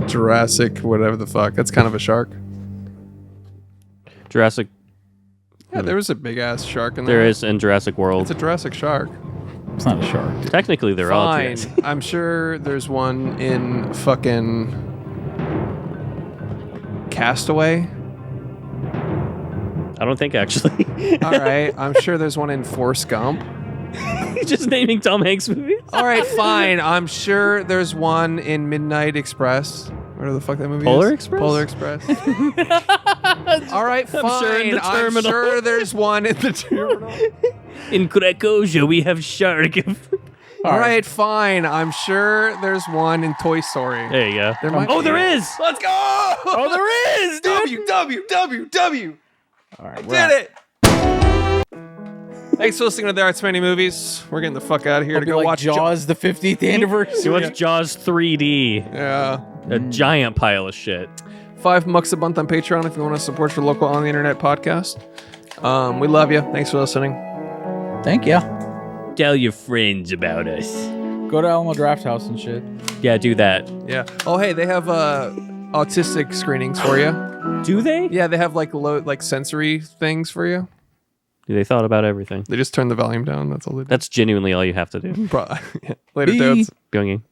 Jurassic, whatever the fuck. That's kind of a shark. Jurassic. Yeah, there was a big ass shark in there. There is in Jurassic World. It's a Jurassic shark. It's not a shark. Technically, they're all Fine. Jurassic. I'm sure there's one in fucking Castaway. I don't think actually. All right. I'm sure there's one in Forrest Gump. He's just naming Tom Hanks movies. All right, fine. I'm sure there's one in Midnight Express. Whatever the fuck that movie Polar is. Express? Polar Express. All right, fine. sure in the I'm terminal. sure there's one in the terminal. In Krakow, we have shark. All right, fine. I'm sure there's one in Toy Story. There you go. There might Oh, be. there is. Let's go! Oh, there is, dude. W. All right, Did it. Thanks for listening to the Arts Many Movies. We're getting the fuck out of here to go like watch Jaws, the 50th anniversary. You watch Jaws 3D. Yeah. A giant pile of shit. $5 a month on Patreon if you want to support your local on the internet podcast. We love you. Thanks for listening. Thank you. Tell your friends about us. Go to Alamo Draft House and shit. Yeah, do that. Yeah. Oh, hey, they have autistic screenings for you. Do they? Yeah, they have like sensory things for you. They thought about everything. They just turn the volume down. That's all they do. That's genuinely all you have to do. Later, Bye. dudes. Pyongyang.